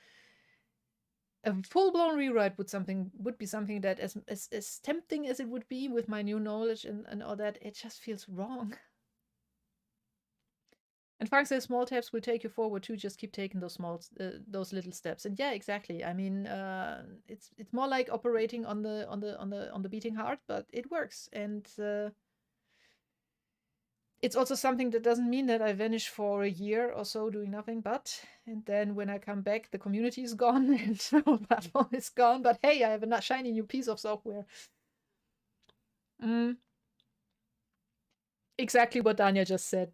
A: a full-blown rewrite would be something that, as tempting as it would be with my new knowledge and all that, it just feels wrong. And Frank says small steps will take you forward too. Just keep taking those little steps. And yeah, exactly. I mean, it's more like operating on the beating heart, but it works. And it's also something that doesn't mean that I vanish for a year or so doing nothing. And then when I come back, the community is gone and the whole platform is gone. But hey, I have a shiny new piece of software. Exactly what Dania just said.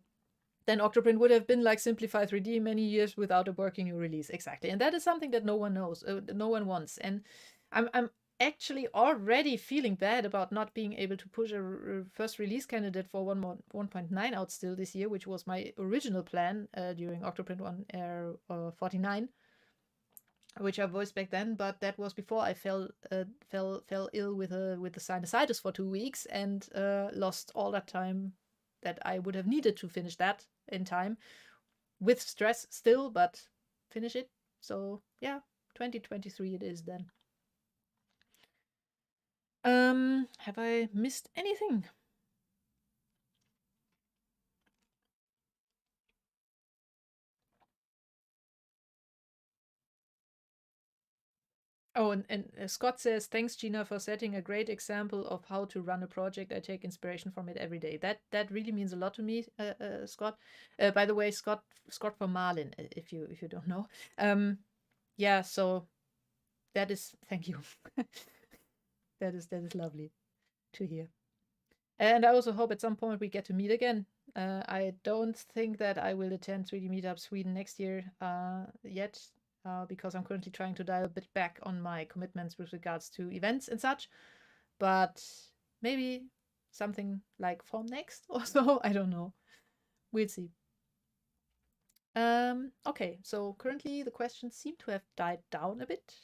A: Then OctoPrint would have been like Simplify 3D many years without a working new release. Exactly. And that is something that no one knows, no one wants. And I'm actually already feeling bad about not being able to push a first release candidate for 1.9 out still this year, which was my original plan during OctoPrint On Air 49, which I voiced back then. But that was before I fell ill with the sinusitis for 2 weeks, and lost all that time that I would have needed to finish that in time, with stress still, but finish it. So yeah, 2023 it is then. Have I missed anything? Oh, and Scott says, thanks, Gina, for setting a great example of how to run a project. I take inspiration from it every day. That really means a lot to me, Scott. By the way, Scott from Marlin, if you don't know. Yeah, so that is, thank you. that is lovely to hear. And I also hope at some point we get to meet again. I don't think that I will attend 3D Meetup Sweden next year yet, because I'm currently trying to dial a bit back on my commitments with regards to events and such. But maybe something like Form Next or so. I don't know. We'll see. Okay, so currently the questions seem to have died down a bit.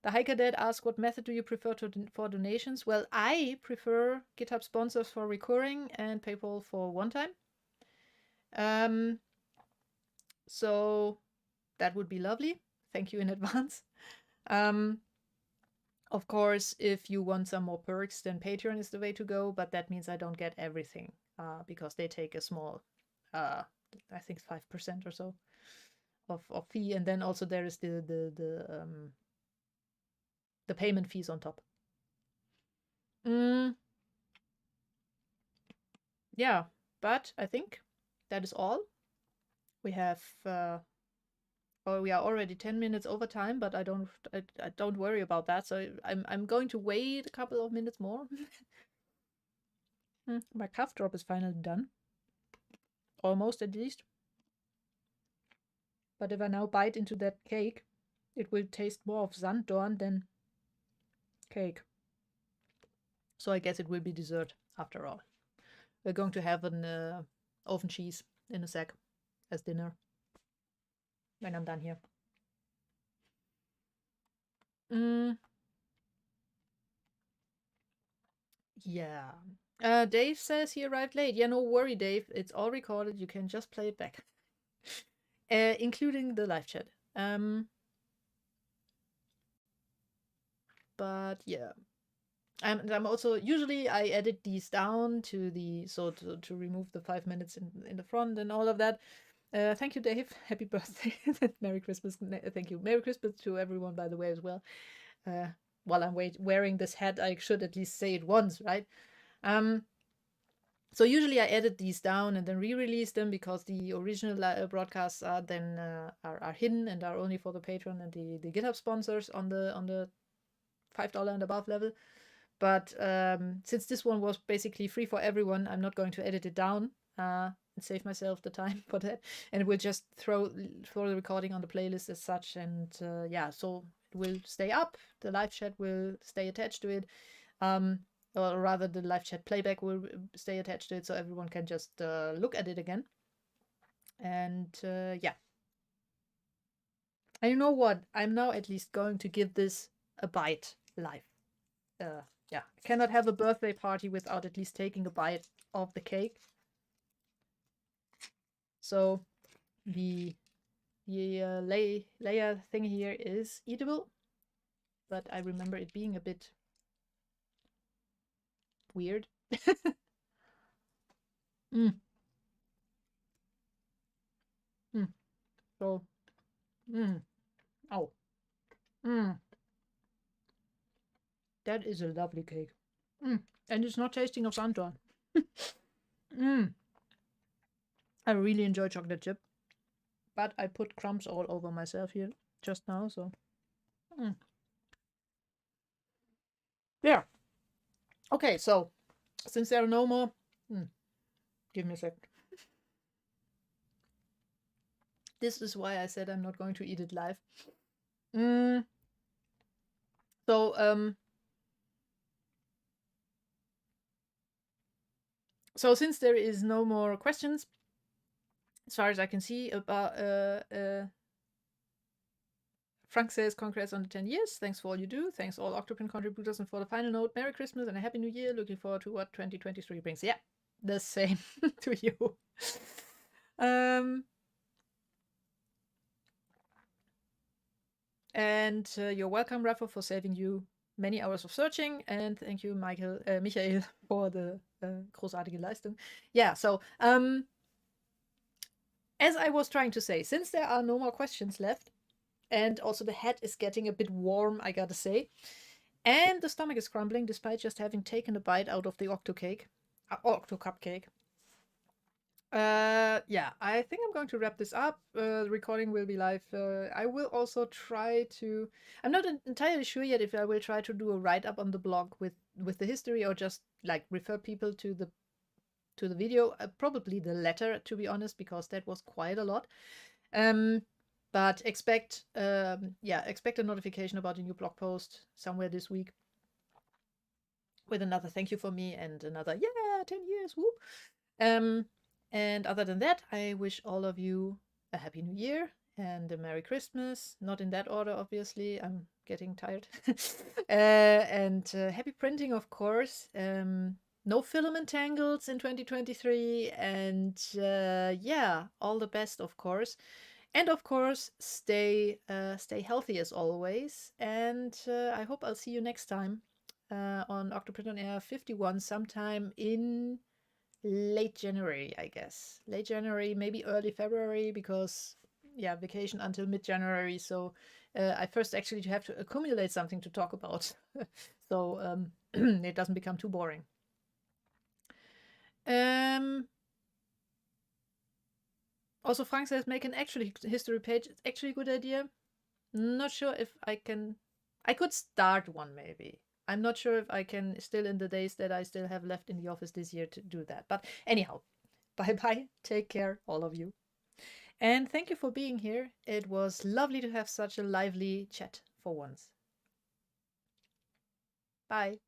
A: The Hiker Dad asks, what method do you prefer for donations? Well, I prefer GitHub sponsors for recurring and PayPal for one time. So that would be lovely. Thank you in advance. Of course, if you want some more perks, then Patreon is the way to go, but that means I don't get everything because they take a small, I think 5% or so of fee, and then also there is the payment fees on top. Yeah, but I think that is all. We have we are already 10 minutes over time, but I don't worry about that. So I'm going to wait a couple of minutes more. My cough drop is finally done. Almost, at least. But if I now bite into that cake, it will taste more of Sanddorn than cake. So I guess it will be dessert after all. We're going to have an oven cheese in a sec as dinner when I'm done here. Yeah. Dave says he arrived late. Yeah, no worry, Dave. It's all recorded. You can just play it back. Including the live chat. But yeah. I'm also, usually I edit these down to to remove the 5 minutes in the front and all of that. Thank you, Dave. Happy birthday. Merry Christmas. Thank you. Merry Christmas to everyone, by the way, as well. While I'm wearing this hat, I should at least say it once, right? So usually I edit these down and then re-release them because the original broadcasts are then are hidden and are only for the Patreon and the GitHub sponsors on the $5 and above level. But since this one was basically free for everyone, I'm not going to edit it down and save myself the time for that. And it will just throw the recording on the playlist as such. And yeah, so it will stay up. The live chat will stay attached to it. Or rather, the live chat playback will stay attached to it, so everyone can just look at it again. And yeah. And you know what? I'm now at least going to give this a bite live. Yeah, I cannot have a birthday party without at least taking a bite of the cake. So the layer thing here is eatable, but I remember it being a bit weird. So, oh, that is a lovely cake. And it's not tasting of Sanddorn. I really enjoy chocolate chip, but I put crumbs all over myself here just now, so. Yeah. Okay, so since there are no more, give me a sec. This is why I said I'm not going to eat it live. So since there is no more questions, as far as I can see, about Frank says, congrats on the 10 years. Thanks for all you do. Thanks all OctoPrint contributors. And for the final note, Merry Christmas and a Happy New Year. Looking forward to what 2023 brings. Yeah, the same to you. And you're welcome, Rafa, for saving you many hours of searching. And thank you, Michael, Michael, for the großartige Leistung. Yeah, so as I was trying to say, since there are no more questions left, and also the head is getting a bit warm, I gotta say, and the stomach is crumbling despite just having taken a bite out of the Octo cupcake. Yeah, I think I'm going to wrap this up. The recording will be live. I will also try to. I'm not entirely sure yet if I will try to do a write-up on the blog with the history or just like refer people to the video. Probably the latter, to be honest, because that was quite a lot. But expect a notification about a new blog post somewhere this week with another thank you for me and another 10 years, whoop. And other than that, I wish all of you a Happy New Year and a Merry Christmas. Not in that order, obviously. I'm getting tired. And happy printing, of course. No filament tangles in 2023. And yeah, all the best, of course. And of course, stay healthy as always. And I hope I'll see you next time on OctoPrint On Air 51, sometime in late January, I guess. Late January, maybe early February, because yeah, vacation until mid-January. So I first actually have to accumulate something to talk about, so it doesn't become too boring. Also, Frank says make an actual history page. It's actually a good idea. Not sure if I can. I could start one maybe. I'm not sure if I can, still in the days that I still have left in the office this year, to do that. But anyhow, bye bye. Take care, all of you. And thank you for being here. It was lovely to have such a lively chat for once. Bye.